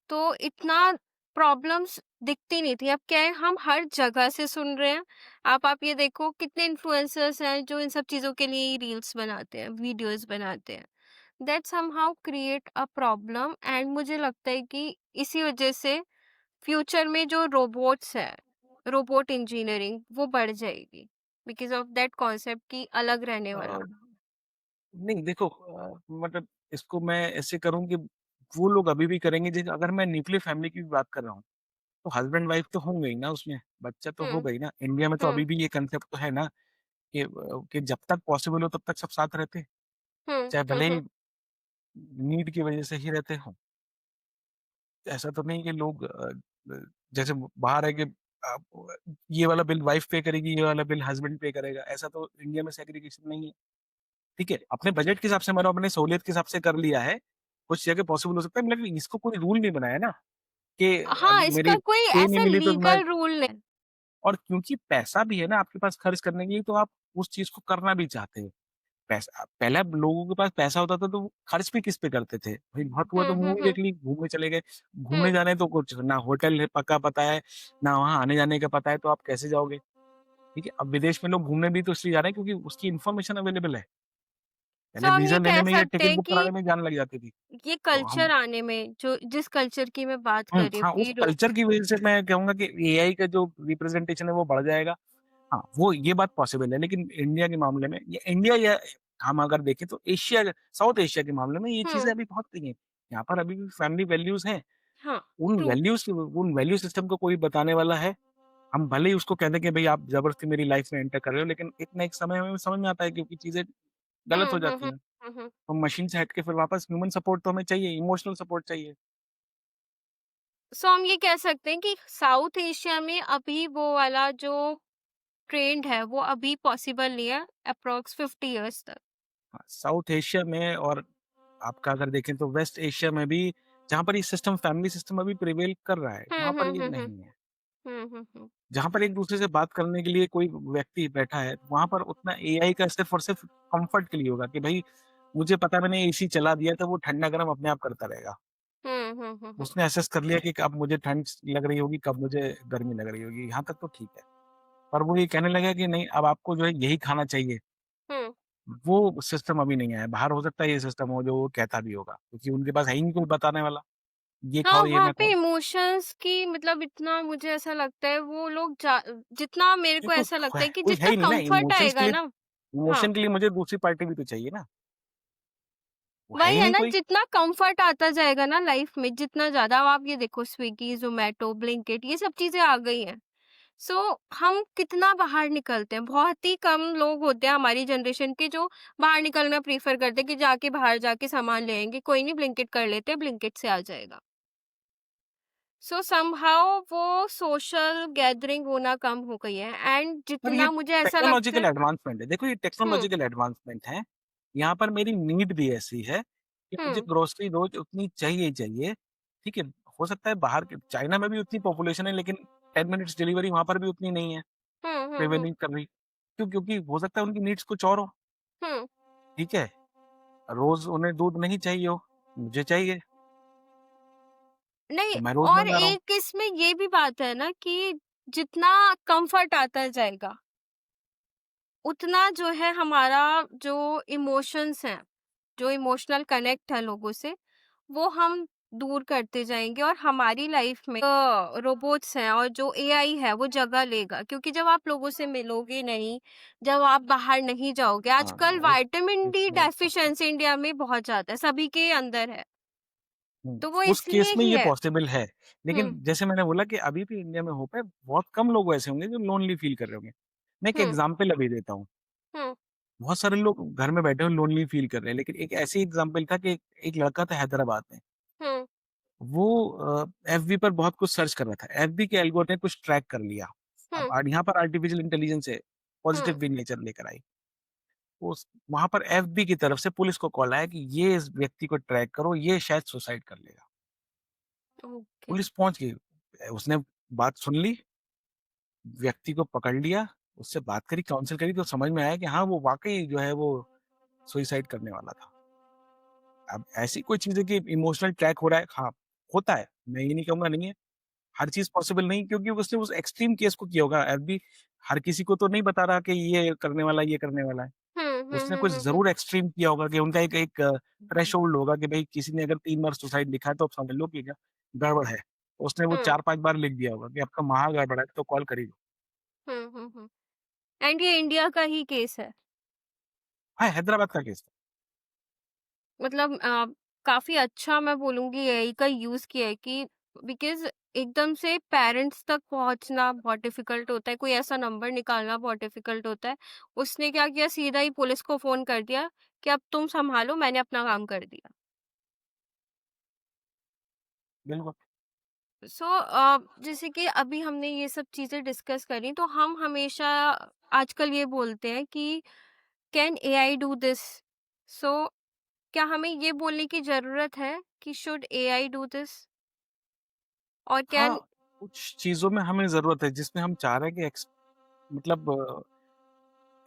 तो इतना प्रॉब्लम्स दिखती नहीं थी। अब क्या है, हम हर जगह से सुन रहे हैं। आप ये देखो कितने इन्फ्लुएंसर्स हैं जो इन सब चीजों के लिए रील्स बनाते हैं, वीडियोस बनाते हैं। That somehow create a problem, and मुझे लगता है कि इसी वजह से फ्यूचर में जो रोबोट्स है, रोबोट इंजीनियरिंग वो बढ़ जाएगी। बिकॉज़ ऑफ दैट कॉन्सेप्ट कि अलग रहने अ, वाला। नहीं देखो मतलब इसको मैं ऐसे करूँ कि वो लोग अभी भी करेंगे जैसे अगर मैं न्यूक्लियर फैमिली की भी बात कर रहा हूँ, तो हस्बैंड-वाइफ तो होंगे ही ना उसमें, बच्चा तो हुँ, होगा ही ना। इंडिया में तो हुँ, अभी भी ये कांसेप्ट तो है ना कि जब तक पॉसिबल हो तब तक सब साथ रहते हैं, हुँ, चाहे हुँ, भले ही हुँ, नीड की वजह से ही रहते हों। ऐसा तो नहीं कि लोग जैसे बाहर है कि ये वाला बिल वाइफ पे करेगी, ये वाला बिल हस्बैंड पे करेगा, ऐसा तो इंडिया में सेग्रीगेशन नहीं है। ठीक है, अपने बजट के हिसाब से मैंने अपनी सहूलियत के हिसाब से कर लिया है, कुछ जगह पॉसिबल हो सकता है लेकिन इसको कोई रूल नहीं बनाया ना कि हाँ, मेरी इसका कोई पे नहीं ऐसा मिली तो मैं लीगल रूल नहीं। और क्योंकि पैसा भी है ना आपके पास खर्च करने के लिए तो आप उस चीज़ को करना भी चाहते हो। पैसा पहले अब लोगों के पास पैसा होता था तो वो खर्च भी किस पे करते थे? भई बहुत हुआ तो हुँ, हुँ, मूवी हुँ, देख ली, घूमने चले गए। घूमने हुँ। जाना है तो कुछ ना होटल है पक्का पता है, ना वहाँ आने-जाने का पता है तो आप कैसे जाओगे? ठीक है? अब विदेश में लोग घूमने भी तो इसलिए जा रहे हैं क्योंकि उसकी इन्फॉर्मेशन अवेलेबल है। सो पहले हम वीज़ा ये लेने कह में या सकते टिकट हैं बुक कि कराने में जान लग जाती थी। ये तो हम कल्चर आने में जो जिस कल्चर की मैं बात कर रही हूँ हाँ, उस कि रो कल्चर की वज़ह से मैं कहूँगा कि एआई का जो रिप्रेज़ेंटेशन है वो बढ़ जाएगा। हाँ, वो ये बात पॉसिबल है लेकिन इंडिया के मामले में या इंडिया या हम अगर देखें तो एशिया साउथ एशिया के मामले में ये चीज़ें हुँ, अभी बहुत नहीं है। यहाँ पर अभी भी फैमिली वैल्यूज़ हैं। हाँ, ट्रू। उन वैल्यू सिस्टम को कोई बताने वाला है। हम भले ही उसको कह दें कि भई आप ज़बरदस्ती मेरी लाइफ़ में एंटर कर रहे हो लेकिन एक ना एक समय हमें समझ में आता है क्योंकि चीज़ें गलत हुँ, हो हुँ, जाती हुँ, हैं। हुँ, हुँ। तो मशीन से हट के फिर वापस ह्यूमन सपोर्ट तो हमें चाहिए, इमोशनल सपोर्ट चाहिए। सो हम ये कह सकते हैं कि साउथ एशिया में अभी वो वाला जो ट्रेंड है वो अभी पॉसिबल नहीं है अप्रॉक्स 50 इयर्स तक। हाँ, साउथ एशिया में और आपका अगर देखें तो वेस्ट एशिया में भी जहाँ पर ये सिस्टम फैमिली सिस्टम अभी प्रिवेल कर रहा है, हुँ, वहाँ पर हुँ, ये हुँ, हुँ। नहीं है। हुँ, हुँ, हुँ। जहाँ पर एक-दूसरे से बात करने के लिए कोई व्यक्ति बैठा है, वहाँ पर उतना एआई का सिर्फ़ और सिर्फ़ कम्फ़र्ट के लिए होगा कि भई मुझे पता है मैंने एसी चला दिया तो वो ठंडा-गरम अपने आप करता रहेगा। हुँ, हुँ, हुँ, हुँ। उसने असेस कर लिया कि कब मुझे ठंड लग रही होगी, कब मुझे गर्मी लग रही होगी, यहाँ तक तो ठीक है। पर वो ये कहने लगा कि नहीं अब आपको जो है यही खाना चाहिए, हुँ। वो सिस्टम अभी नहीं आया है। बाहर हो सकता है ये सिस्टम हो जो वो कहता भी होगा, क्योंकि उनके पास है ही नहीं कोई बताने वाला, ये हाँ, खाओ, ये वहाँ ना पे खाओ। इमोशंस की मतलब इतना मुझे ऐसा लगता है वो लोग जितना मेरे को देखो ऐसा लगता है है कि कोई है जितना ही नहीं ना कम्फर्ट आएगा ना। हाँ। इमोशन के लिए मुझे दूसरी पार्टी भी तो चाहिए ना, वो है वही ही है नहीं ना, कोई। जितना कंफर्ट आता जाएगा ना लाइफ में, जितना ज़्यादा अब आप ये देखो स्विगी, ज़ोमैटो, ब्लिंकिट ये सब चीज़ें आ गई हैं। सो हम कितना बाहर निकलते हैं, बहुत ही कम लोग होते हैं हमारी जनरेशन के जो बाहर निकलना प्रेफ़र करते हैं कि जाके बाहर जाके सामान ले आएँगे, कोई नहीं ब्लिंकिट कर लेते हैं, ब्लिंकिट से आ जाएगा। सो समहाउ वो सोशल गैदरिंग होना कम हो गई है एंड पर ये जितना मुझे ऐसा लगता टेक्नोलॉजिकल है। एडवांसमेंट है। देखो ये हुँ, टेक्नोलॉजिकल एडवांसमेंट है। यहाँ पर मेरी नीड भी ऐसी है कि मुझे हुँ, ग्रोसरी रोज़ उतनी चाहिए ही चाहिए। ठीक है? हो सकता है बाहर के चाइना में भी उतनी पॉपुलेशन है लेकिन 10 मिनट्स डिलीवरी वहाँ पर भी उतनी नहीं है, हुँ, हुँ, हुँ, प्रिवेलिंग कर रही। क्यों? क्योंकि हो सकता है उनकी नीड्स कुछ और हो। हुँ। ठीक है? रोज़ उन्हें दूध नहीं चाहिए हो, मुझे चाहिए, नहीं, तो मैं रोज़ और मँगा रहा हूँ। एक इसमें ये भी बात है ना कि जितना कंफर्ट आता जाएगा, उतना जो है हमारा जो इमोशंस हैं, जो इमोशनल कनेक्ट है लोगों से, वो हम दूर करते जाएँगे और हमारी लाइफ में रोबोट्स हैं और जो एआई है वो जगह लेगा क्योंकि जब आप लोगों से मिलोगे नहीं, जब आप बाहर नहीं जाओगे, हाँ, आजकल उस विटामिन केस डी में पॉसिबल डेफिशिएंसी इंडिया में बहुत ज़्यादा है, सभी के अंदर है, तो वो उस केस इसलिए में ही ये है। पॉसिबल है। लेकिन हुँ, जैसे मैंने बोला कि अभी भी इंडिया में होप है, बहुत कम लोग ऐसे होंगे जो लोनली फ़ील कर रहे होंगे। मैं एक हुँ, एग्ज़ाम्पल अभी देता हूँ। हुँ, बहुत सारे लोग घर में बैठे हुए लोनली फ़ील कर रहे हैं, लेकिन एक ऐसी एग्ज़ाम्पल था कि एक लड़का था हैदराबाद में, हुँ, वो एफबी पर बहुत कुछ सर्च कर रहा था। एफबी के एल्गोरिथम ने कुछ ट्रैक कर लिया। अब हुँ, यहाँ पर आर्टिफ़िशियल इंटेलिजेंस है, पॉज़िटिव हुँ। भी नेचर लेकर आई। उस वहाँ पर एफबी की तरफ से पुलिस को कॉल आया कि ये इस व्यक्ति को ट्रैक करो, ये शायद सुसाइड कर लेगा। ओके। पुलिस पहुँच गई। उसने बात सुन ली, व्यक्ति को पकड़ लिया, उससे बात करी, काउंसल करी तो समझ में आया कि हाँ, वो वाक़ई जो है वो सुसाइड करने वाला था। अब ऐसी कोई चीज़ है कि इमोशनल ट्रैक हो रहा है, हाँ, होता है। मैं ये नहीं कहूँगा नहीं है। हर चीज़ पॉसिबल नहीं क्योंकि उसने उस एक्सट्रीम केस को किया होगा। अभी हर किसी को तो नहीं बता रहा कि ये करने वाला है, ये करने वाला है। हुँ, हुँ, उसने हुँ, कुछ हुँ, हुँ। ज़रूर एक्सट्रीम किया होगा कि उनका एक एक थ्रेशोल्ड होगा कि भई किसी ने अगर 3 बार सुसाइड लिखा है तो आप समझ लो कि क्या गड़बड़ है। उसने वो हुँ, 4-5 बार लिख दिया होगा कि आपका महा गड़बड़ है तो कॉल कर ही लो। हुँ, हुँ, हुँ। एंड ये इंडिया का ही केस है। हाँ, हैदराबाद का केस था। मतलब काफ़ी अच्छा मैं बोलूँगी एआई का यूज़ किया है कि बिकॉज़ एकदम से पेरेंट्स तक पहुँचना बहुत डिफ़िकल्ट होता है, कोई ऐसा नंबर निकालना बहुत डिफ़िकल्ट होता है। उसने क्या किया सीधा ही पुलिस को फ़ोन कर दिया कि अब तुम सँभालो, मैंने अपना काम कर दिया। बिल्कुल। सो जैसे कि अभी हमने ये सब चीज़ें डिस्कस करी तो हम हमेशा आजकल ये बोलते हैं कि कैन एआई डू दिस? सो क्या हमें ये बोलने की ज़रूरत है कि शुड एआई डू दिस? और हाँ, कैन कुछ चीज़ों में हमें ज़रूरत है जिसमें हम चाह रहे हैं कि मतलब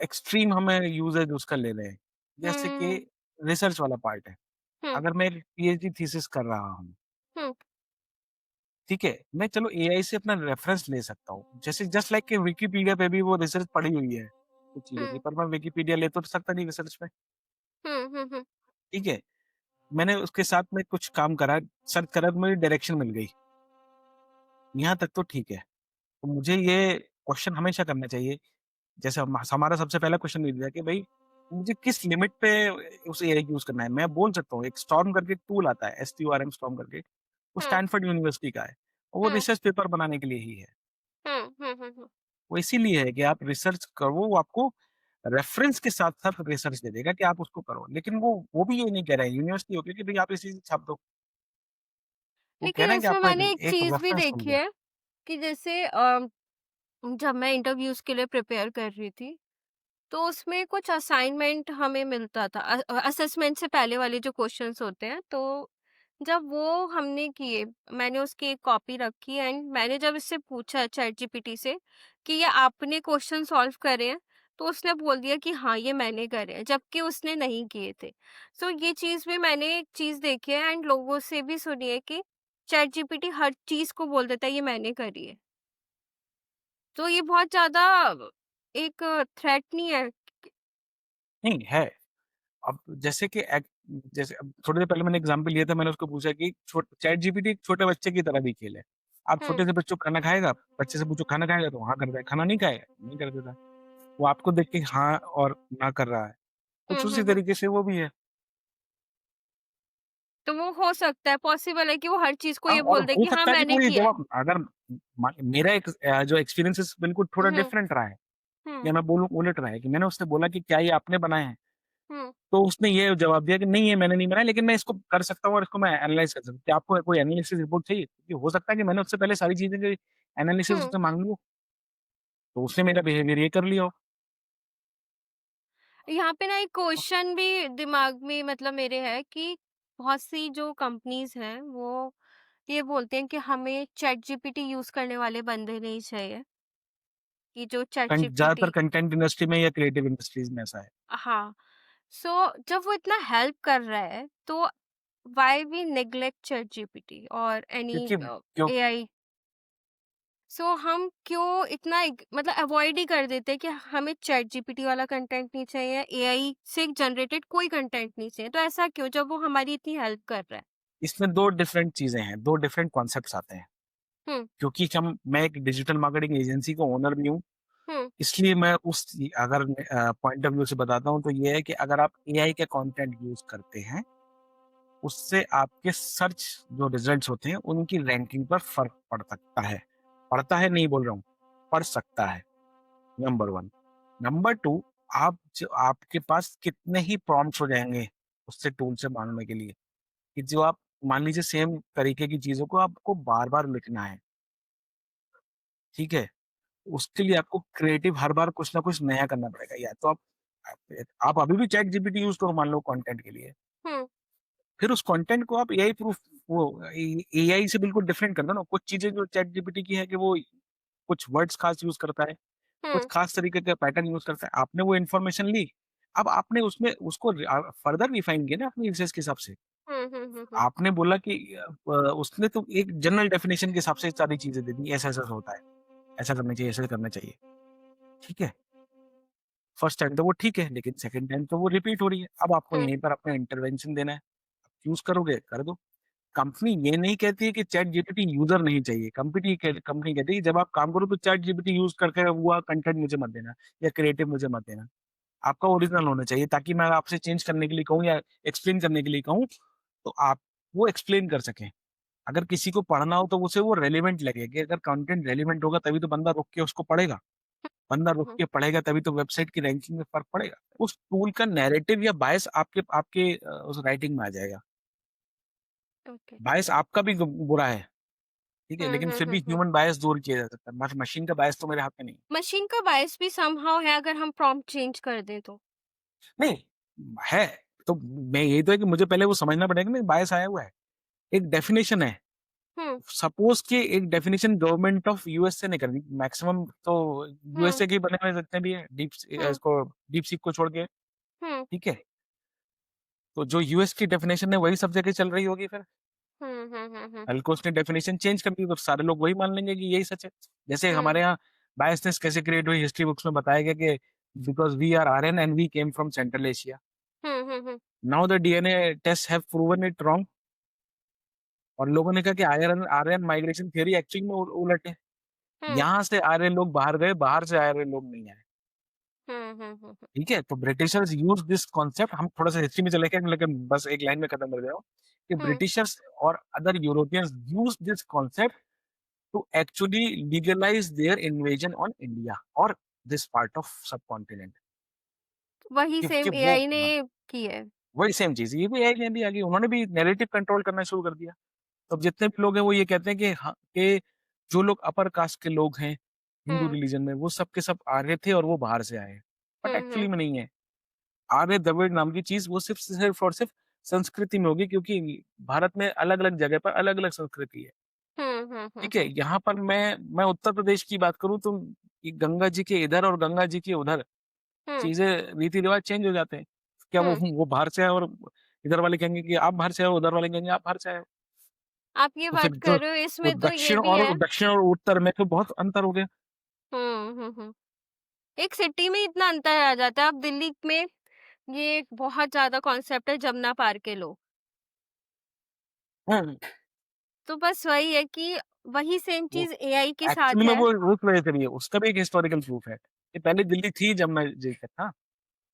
एक्सट्रीम हमें यूसेज उसका ले रहे हैं। जैसे कि हुँ, रिसर्च वाला पार्ट है। हुँ, अगर मैं एक पीएचडी थीसिस कर रहा हूँ, हुँ, ठीक है? मैं चलो एआई से अपना रेफरेंस ले सकता हूँ। जैसे जस्ट लाइक कि विकिपीडिया पे भी वो रिसर्च पड़ी हुई है, कुछ चीज़ों की, हुँ, पर मैं विकिपीडिया ले तो सकता नहीं रिसर्च में, हुँ, हुँ, हुँ, ठीक है? मैंने उसके साथ में कुछ काम करा, सर्च करा तो मुझे डायरेक्शन मिल गई। यहाँ तक तो ठीक है। तो मुझे ये क्वेश्चन हमेशा करना चाहिए, जैसे हमारा सबसे पहला क्वेश्चन ये था कि भई मुझे किस लिमिट पे उस एआई यूज़ करना है। मैं बोल सकता हूँ, एक स्टॉर्म करके एक टूल आता है, एसटीओआरएम स्टॉर्म करके, वो हुँ, स्टैनफोर्ड यूनिवर्सिटी का है और वो हुँ, रिसर्च पेपर बनाने के लिए ही है। हुँ, हुँ, हुँ, हुँ। वो इसीलिए है कि आप रिसर्च करो, वो आपको रेफरेंस के साथ-साथ रिसर्च दे देगा कि आप उसको करो। लेकिन वो भी ये नहीं कह रहा है, यूनिवर्सिटी होके कि भई आप इसी से छाप दो। वो कह लेकिन रहा है कि इसमें आपको एक मैंने एक एक चीज़ भी रेफरेंस मिल देखी गया। है कि जैसे जब मैं इंटरव्यूज़ के लिए प्रिपेयर कर रही थी तो उसमें कुछ असाइनमेंट हमें मिलता था असेसमेंट से पहले वाले जो क्वेश्चंस होते हैं तो जब वो हमने किए मैंने उसकी एक कॉपी रखी एंड मैंने जब इससे पूछा चैट जीपीटी से कि ये आपने क्वेश्चन सॉल्व करे हैं तो उसने बोल दिया कि हाँ ये मैंने करे हैं जबकि उसने नहीं किए थे। सो ये चीज़ भी मैंने एक चीज़ देखी है एंड लोगों से भी सुनी है कि चैट जीपीटी हर चीज़ को बोल देता है ये मैंने करी है। तो ये बहुत ज्यादा एक थ्रेट नहीं है। नहीं, है। अब जैसे कि जैसे अब थोड़ी देर पहले मैंने एग्ज़ाम्पल लिया था, मैंने उसको पूछा कि चैट जीपीटी एक छोटे बच्चे की तरह भी खेल है। आप हम्म छोटे से बच्चों को खाना खाएगा? बच्चे से पूछो खाना खाएगा? तो हाँ करता है। खाना नहीं खाएगा? नहीं कर देता। वो आपको देख के हाँ और ना कर रहा है। कुछ हम्म उसी हम्म हम्म तरीके से वो भी है। तो वो हो सकता है, पॉसिबल है कि वो हर चीज़ को हाँ, ये और बोल दे हो कि हाँ, सकता है कि मैंने कोई किया है। जवाब अगर मेरा एक जो एक्सपीरियंस बिल्कुल थोड़ा हुँ, डिफरेंट रहा है, हुँ, या मैं बोलूँ उलट रहा है कि मैंने उससे बोला कि क्या ये आपने बनाए हैं? हुँ, तो उसने ये जवाब दिया कि नहीं ये मैंने नहीं बनाया, लेकिन मैं इसको कर सकता हूँ और इसको मैं एनालाइज़ कर सकता हूँ। क्या आपको कोई एनालिसिस रिपोर्ट चाहिए? क्योंकि हो सकता है कि मैंने उससे पहले सारी चीज़ें जो एनालिसिस हुँ। उससे माँग ली हो, तो उसने मेरा बिहेवियर ये कर लिया हो। यहाँ पे ना एक क्वेश्चन भी दिमाग में मतलब मेरे है कि बहुत सी जो कंपनीज़ हैं, वो ये बोलते हैं कि हमें चैट जीपीटी यूज़ करने वाले बंदे नहीं चाहिए, कि जो चैट ज़्यादातर जीपीटी कंटेंट इंडस्ट्री में या क्रिएटिव इंडस्ट्रीज़ में ऐसा है। हाँ, सो जब वो इतना हेल्प कर रहा है, तो why we neglect chat GPT और एनी क्योंकि क्यों एआई? सो हम क्यों इतना मतलब अवॉइड ही कर देते हैं कि हमें चैट जीपीटी वाला कंटेंट नहीं चाहिए, एआई से जनरेटेड कोई कंटेंट नहीं चाहिए, तो ऐसा क्यों जब वो हमारी इतनी हेल्प कर रहा है? इसमें 2 डिफरेंट चीज़ें हैं, 2 डिफरेंट कॉन्सेप्ट्स आते हैं। हम्म क्योंकि मैं एक डिजिटल मार्केटिंग एजेंसी का ओनर भी हूँ, हम्म इसलिए मैं अगर पॉइंट ऑफ व्यू से बताता हूँ तो ये है कि अगर आप एआई के कंटेंट यूज़ करते हैं, उससे आपके सर्च जो रिजल्ट्स होते हैं, उनकी रैंकिंग पर फ़र्क पड़ सकता है। पड़ता है नहीं बोल रहा हूँ, पड़ सकता है, नंबर 1। नंबर 2, आपके पास कितने ही प्रॉम्प्ट्स हो जाएँगे, उससे टूल से माँगने के लिए, कि जो आप मान लीजिए सेम तरीके की चीज़ों को आपको बार-बार लिखना है, ठीक है? उसके लिए आपको क्रिएटिव हर बार कुछ ना कुछ नया करना पड़ेगा। या तो आप अभी भी चैट जीपीटी यूज़ करो मान लो कंटेंट के लिए, हम्म फिर उस कंटेंट को आप एआई प्रूफ वो एआई से बिल्कुल डिफरेंट कर दो ना। कुछ चीज़ें जो चैट जीपीटी की है कि वो कुछ वर्ड्स खास यूज़ करता है, कुछ हम्म खास तरीके का पैटर्न यूज़ करता है। आपने वो इन्फॉर्मेशन ली, अब आपने उसमें उसको फर्दर रिफाइन किया ना अपनी यूसेज के हिसाब से। हम्म। आपने बोला कि उसने तो एक जनरल डेफिनिशन के हिसाब से सारी चीज़ें दे दी, ऐसा-ऐसा होता है, ऐसा करना चाहिए, ऐसा करना चाहिए, ठीक है? फर्स्ट टाइम तो वो ठीक है, लेकिन सेकंड टाइम तो वो रिपीट हो रही है। अब आपको हम्म यहीं पर अपना इंटरवेंशन देना है। चूज़ करोगे, कर दो। कंपनी ये नहीं कहती है कि चैट जीपीटी यूजर नहीं चाहिए। कंपनी कहती है कि जब आप काम करो तो चैट जीपीटी यूज करके हुआ कंटेंट मुझे मत देना या क्रिएटिव मुझे मत देना। आपका ओरिजिनल होना चाहिए ताकि मैं आपसे चेंज करने के लिए कहूँ या एक्सप्लेन करने के लिए कहूँ, तो आप वो एक्सप्लेन कर सकें। अगर किसी को पढ़ना हो तो उसे वो रेलेवेंट लगे कि अगर कंटेंट रेलेवेंट होगा तभी तो बंदा रुक के उसको पढ़ेगा। बंदा रुक हुँ, के पढ़ेगा तभी तो वेबसाइट की रैंकिंग में फ़र्क पड़ेगा। उस टूल का नैरेटिव या बायस आपके आपके उस राइटिंग में आ जाएगा। ओके। बायस आपका भी बुरा है, ठीक है? हुँ, लेकिन हुँ, फिर भी हुँ, हुँ। ह्यूमन बायस दूर किया जा सकता है। मशीन का बायस तो मेरे हाथ में नहीं है। मशीन का बायस भी समहाउ है अगर हम प्रॉम्प्ट चेंज कर दें तो। नहीं, है, तो मैं यही तो है कि मुझे पहले वो समझना पड़ेगा ना बायस आया हुआ है। एक डेफिनिशन है। हुँ, सपोज़ कि एक डेफिनिशन गवर्नमेंट ऑफ यूएस से नहीं करनी, मैक्सिमम तो हुँ, यूएसए के ही बने हुए जितने भी हैं, हुँ, इसको डीप सीक को छोड़ के, हुँ, ठीक है? तो जो यूएस की डेफिनिशन है वही सब जगह चल रही होगी फिर। हुँ, हुँ, हुँ, हुँ, कल को उसने डेफिनिशन चेंज कर दी तो सारे लोग वही मान लेंगे कि यही सच है। जैसे हुँ, हमारे यहाँ बायसनेस कैसे क्रिएट हुई हिस्ट्री बुक्स में बताया गया कि because we are Aryan and we came from central Asia. Hmm, hmm, hmm, now the DNA test have proven it wrong और लोगों ने कहा कि Aryan Aryan migration theory actually में उलट है। हुँ, यहाँ से आर्यन लोग बाहर गए, बाहर से आर्यन लोग नहीं आए। हुँ, हुँ, हुँ, हुँ, ठीक है? तो ब्रिटिशर्स यूज्ड दिस कांसेप्ट। हम थोड़ा-सा हिस्ट्री में चले गए लेकिन बस एक लाइन में खत्म कर दे रहा हूँ कि हुँ। ब्रिटिशर्स और other Europeans used this concept to actually legalise their invasion on India और दिस पार्ट ऑफ सबकॉन्टिनेंट। वही कि सेम वो एआई ने हाँ, की है। वही सेम चीज़ ये भी एआई ने भी आ गई। उन्होंने भी नैरेटिव कंट्रोल करना शुरू कर दिया। तो अब जितने भी लोग हैं वो ये कहते हैं कि हाँ, कि जो लोग अपर कास्ट के लोग हैं, हिंदू हुँ, रिलीजन में वो सब के सब आर्य थे और वो बाहर से आए हैं। बट हुँ, एक्चुअली हुँ, में नहीं है। आर्य द्रविड़ नाम की चीज़ वो सिर्फ़ और सिर्फ़ संस्कृति में होगी क्योंकि भारत में अलग-अलग जगह पर अलग-अलग संस्कृति है। हुँ, हुँ, हुँ, ठीक है? हुँ, यहाँ पर मैं उत्तर प्रदेश की बात करूँ तो ये गंगा जी के इधर और गंगा जी के उधर हुँ, चीज़ें रीति-रिवाज चेंज हो जाते हैं। क्या हुँ। वो बाहर से आए और इधर वाले कहेंगे कि आप बाहर से आए हो, उधर वाले कहेंगे आप बाहर से आए हो। आप ये तो फिर बात जो कर रहे हो वो इसमें तो ये भी है। दक्षिण और उत्तर में तो बहुत अंतर हो गया। हुँ, हुँ, हुँ। एक सिटी में इतना अंतर आ जाता है, अब दिल्ली में ये एक बहुत ज़्यादा कॉन्सेप्ट है जमुना पार के लो। हुँ, तो बस वही है कि वही सेम वो चीज़ एआई के साथ एक्चुअली में है। वो उस वजह से नहीं है, उसका भी एक हिस्टोरिकल प्रूफ है। ये पहले दिल्ली थी जमुना जी तक था।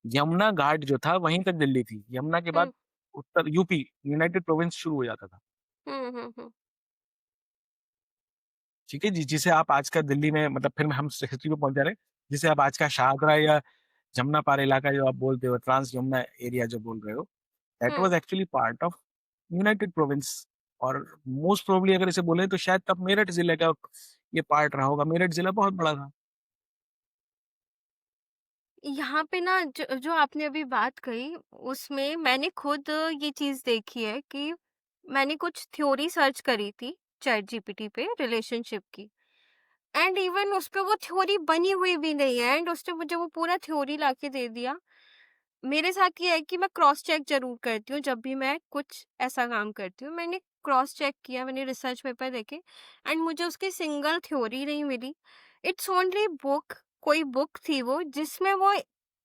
यमुना घाट जो था वहीं तक दिल्ली थी। यमुना के हुँ, बाद उत्तर यूपी यूनाइटेड प्रोविंस शुरू हो जाता था। हुँ, हुँ, हुँ, ठीक है? जिसे आप आज का दिल्ली में मतलब फिर हम हिस्ट्री में पहुँच जा रहे हैं, जिसे आप आज का शाहदरा या जमुना पार इलाका जो आप बोलते हो, ट्रांस यमुना एरिया जो बोल रहे हो, that hmm. Was actually part of United province और मोस्ट प्रोबेबली अगर इसे बोले तो शायद तब मेरठ ज़िले का ये पार्ट रहा होगा। मेरठ ज़िला बहुत बड़ा था। यहाँ पे ना जो आपने अभी बात कही, उसमें मैंने खुद ये चीज़ देखी है कि मैंने कुछ थ्योरी सर्च करी थी चैट जीपीटी पे रिलेशनशिप की। एंड इवन उस पे वो थ्योरी बनी हुई भी नहीं है एंड उसने मुझे वो पूरा थ्योरी लाके दे दिया। मेरे साथ ये है कि मैं क्रॉस चेक ज़रूर करती हूँ जब भी मैं कुछ ऐसा काम करती हूँ। मैंने क्रॉस चेक किया, मैंने रिसर्च पेपर देखे एंड मुझे उसकी सिंगल थ्योरी नहीं मिली। इट्स ओनली बुक, कोई बुक थी वो जिसमें वो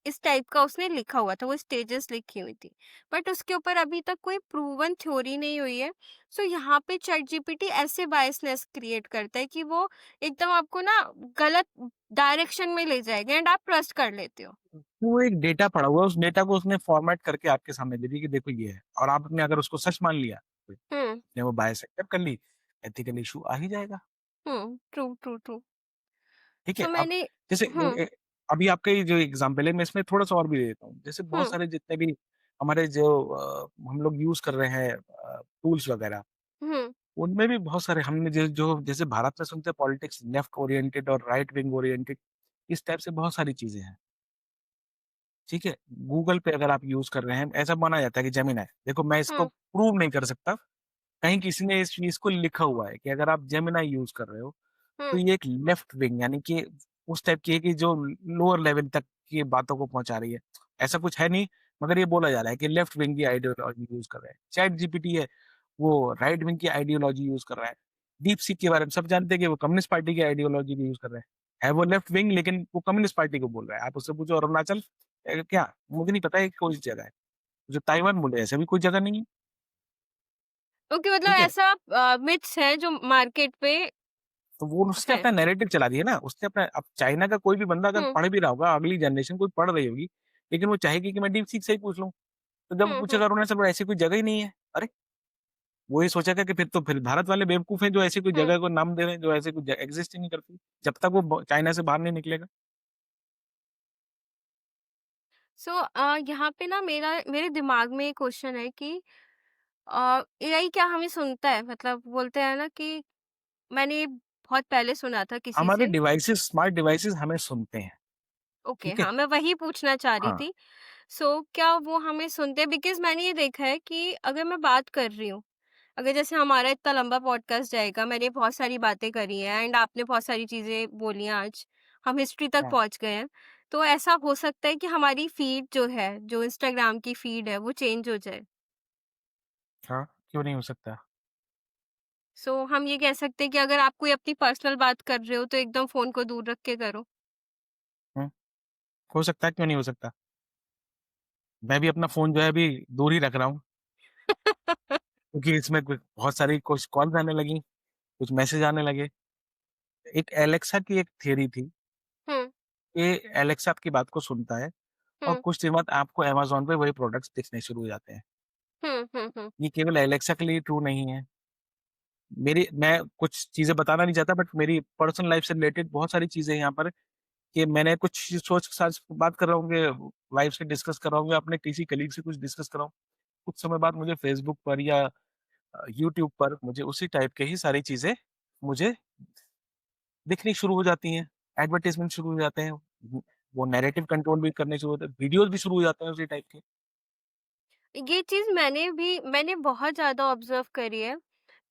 इस टाइप का उसने लिखा हुआ था, वो स्टेजेस लिखी हुई थी। बट उसके ऊपर अभी तक कोई प्रूवन थ्योरी नहीं हुई है। सो यहाँ पे चैट जीपीटी ऐसे बायसनेस क्रिएट करता है कि वो एकदम आपको ना गलत डायरेक्शन में ले जाएगा एंड आप ट्रस्ट कर लेते हो। वो एक डेटा पड़ा हुआ है, उस डेटा को उसने फॉर्मेट करके आपके सामने दे दी कि देखो ये है और आपने अगर उसको सच मान लिया, तो हुँ, आपने वो बायस एक्सेप्ट कर ली, एथिकल इश्यू आ ही जाएगा। हुँ, ट्रू, ट्रू, ट्रू। ठीक है? सो अब मैंने जैसे हुँ, अभी आपका ये जो एग्ज़ाम्पल है मैं इसमें थोड़ा-सा और भी दे देता हूँ। जैसे बहुत हुँ, सारे जितने भी हमारे जो हम लोग यूज़ कर रहे हैं टूल्स वगैरह, हुँ, उनमें भी बहुत सारे हमने जो जैसे भारत में सुनते हैं पॉलिटिक्स लेफ्ट ओरिएंटेड और राइट विंग ओरिएंटेड, इस टाइप से बहुत सारी चीज़ें हैं। ठीक है? गूगल पे अगर आप यूज़ कर रहे हैं, ऐसा माना जाता है कि जेमिनी देखो मैं इसको हुँ, प्रूव नहीं कर सकता, कहीं किसी ने इस चीज़ को लिखा हुआ है कि अगर आप जेमिनी यूज़ कर रहे हो, तो हुँ, ये एक लेफ्ट विंग यानी कि उस टाइप की है कि जो लोअर लेवल तक की बातों को पहुँचा रही है। ऐसा कुछ है नहीं, मगर ये बोला जा रहा है कि लेफ्ट विंग की आइडियोलॉजी यूज़ कर रहे हैं। चैट जीपीटी है, वो राइट विंग की आइडियोलॉजी यूज़ कर रहा है। डीप सीक के बारे में सब जानते हैं कि वो कम्युनिस्ट पार्टी की आइडियोलॉजी भी यूज़ कर रहे हैं। है वो लेफ्ट विंग लेकिन वो कम्युनिस्ट पार्टी को बोल रहा है। आप उससे पूछो अरुणाचल क्या? मुझे नहीं पता है कौन-सी जगह है। जो ताइवान बोले ऐसा भी कोई जगह नहीं है। ओके, मतलब ठीक है? ऐसा मिथ्स है जो मार्केट पे तो वो उसने है। अपना नैरेटिव चला दिया ना, उसने अपना अब चाइना का कोई भी बंदा अगर हुँ, पढ़ भी रहा होगा, अगली जनरेशन कोई पढ़ रही होगी, लेकिन वो चाहेगी कि मैं डीप सीक से ही पूछ लूँ। तो जब वो हुँ, हुँ। पूछेगा अरुणाचल प्रदेश ऐसी कोई जगह ही नहीं है। अरे! वो ये सोचेगा कि फिर भारत वाले बेवकूफ़ हैं जो ऐसी कोई हुँ। जगह को नाम दे रहे हैं, जो ऐसी कुछ एक्सिस्ट ही नहीं करती, जब तक वो चाइना से बाहर नहीं निकलेगा। सो यहाँ पे ना मेरे दिमाग में एक क्वेश्चन है कि एआई क्या हमें सुनता है? मतलब बोलते हैं ना कि मैंने बहुत पहले सुना था किसी हमारे से। डिवाइसेज़ स्मार्ट डिवाइसेज़ हमें सुनते हैं, ओके, ठीक है? हाँ, मैं वही पूछना चाह रही हाँ, थी। सो क्या वो हमें सुनते हैं? बिकॉज़ मैंने ये देखा है कि अगर मैं बात कर रही हूँ, अगर जैसे हमारा इतना लंबा पॉडकास्ट जाएगा, मैंने बहुत सारी बातें करी हैं एंड आपने बहुत सारी चीज़ें बोली हैं आज, हम हिस्ट्री तक हाँ, पहुँच गए हैं। तो ऐसा हो सकता है कि हमारी फ़ीड जो है, जो इंस्टाग्राम की फ़ीड है, वो चेंज हो जाए। हाँ, क्यों नहीं हो सकता? सो हम ये कह सकते हैं कि अगर आप कोई अपनी पर्सनल बात कर रहे हो, तो एकदम फ़ोन को दूर रख के करो। हुँ, हो सकता है, क्यों नहीं हो सकता? मैं भी अपना फ़ोन जो है अभी दूर ही रख रहा हूँ, क्योंकि इसमें कुछ बहुत सारी कुछ कॉल्स आने लगी, कुछ मैसेज आने लगे। एक एलेक्सा की एक थियरी थी, हुँ, कि एलेक्सा आपकी बात को सुनता है और हुँ, कुछ दिन बाद आपको अमेज़न पे वही प्रोडक्ट्स दिखने शुरू हो जाते हैं। हुँ, हुँ, हुँ, ये केवल एलेक्सा के लिए ट्रू नहीं है। मैं कुछ चीज़ें बताना नहीं चाहता बट मेरी पर्सनल लाइफ़ से रिलेटेड बहुत सारी चीज़ें हैं यहाँ पर कि मैंने कुछ सोच के साथ बात कर रहा हूँ कि वाइफ़ से डिस्कस कर रहा हूँ या अपने किसी कलीग से कुछ डिस्कस कर रहा हूँ। कुछ समय बाद मुझे फ़ेसबुक पर या यूट्यूब पर मुझे उसी टाइप के ही सारी चीज़ें मुझे दिखनी शुरू हो जाती हैं। एडवर्टाइज़मेंट शुरू हो जाते हैं। वो नैरेटिव कंट्रोल भी करने शुरू होते हैं। वीडियोज़ भी शुरू हो जाते हैं उसी टाइप के। ये चीज़ मैंने बहुत ज़्यादा ऑब्ज़र्व करी है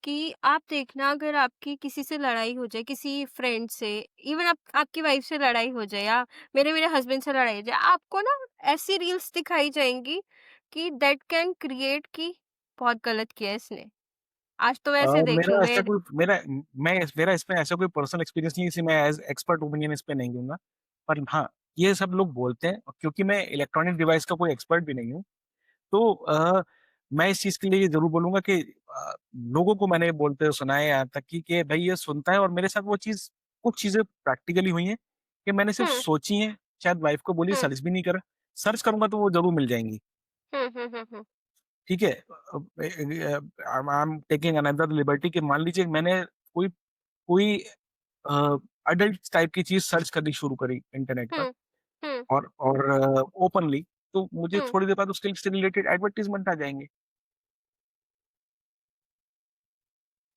कि आप देखना, अगर आपकी किसी से लड़ाई हो जाए, किसी फ्रेंड से, इवन आपकी वाइफ़ से लड़ाई हो जाए या मेरे हस्बैंड से लड़ाई हो जाए, आपको ना ऐसी रील्स दिखाई जाएँगी कि दैट कैन क्रिएट कि बहुत गलत किया है इसने। आज तो वैसे देख लो मेरे। मेरा इसमें ऐसा कोई पर्सनल एक्सपीरियंस नहीं है इसलिए मैं एज़ एक्सपर्ट ओपिनियन इस पे नहीं दूँगा। पर हाँ, ये सब लोग बोलते हैं और क्योंकि मैं इलेक्ट्रॉनिक डिवाइस का कोई एक्सपर्ट भी नहीं हूँ, तो मैं इस चीज़ के लिए ये ज़रूर बोलूँगा कि लोगों को मैंने बोलते हुए सुना है यहाँ तक कि भई ये सुनता है और मेरे साथ वो चीज़ कुछ चीज़ें प्रैक्टिकली हुई हैं कि मैंने सिर्फ़ हुँ, सोची हैं, शायद वाइफ़ को बोली हुँ, सर्च भी नहीं करा। सर्च करूँगा तो वो ज़रूर मिल जाएँगी। हुँ, हुँ, हुँ, हुँ, ठीक है? I am taking another liberty कि मान लीजिए मैंने कोई कोई अ, एडल्ट टाइप की चीज़ सर्च करनी शुरू करी इंटरनेट पर हुँ, हुँ, और ओपनली तो मुझे हुँ। थोड़ी देर बाद उसके से रिलेटेड एडवर्टाइज़मेंट आ जाएँगे।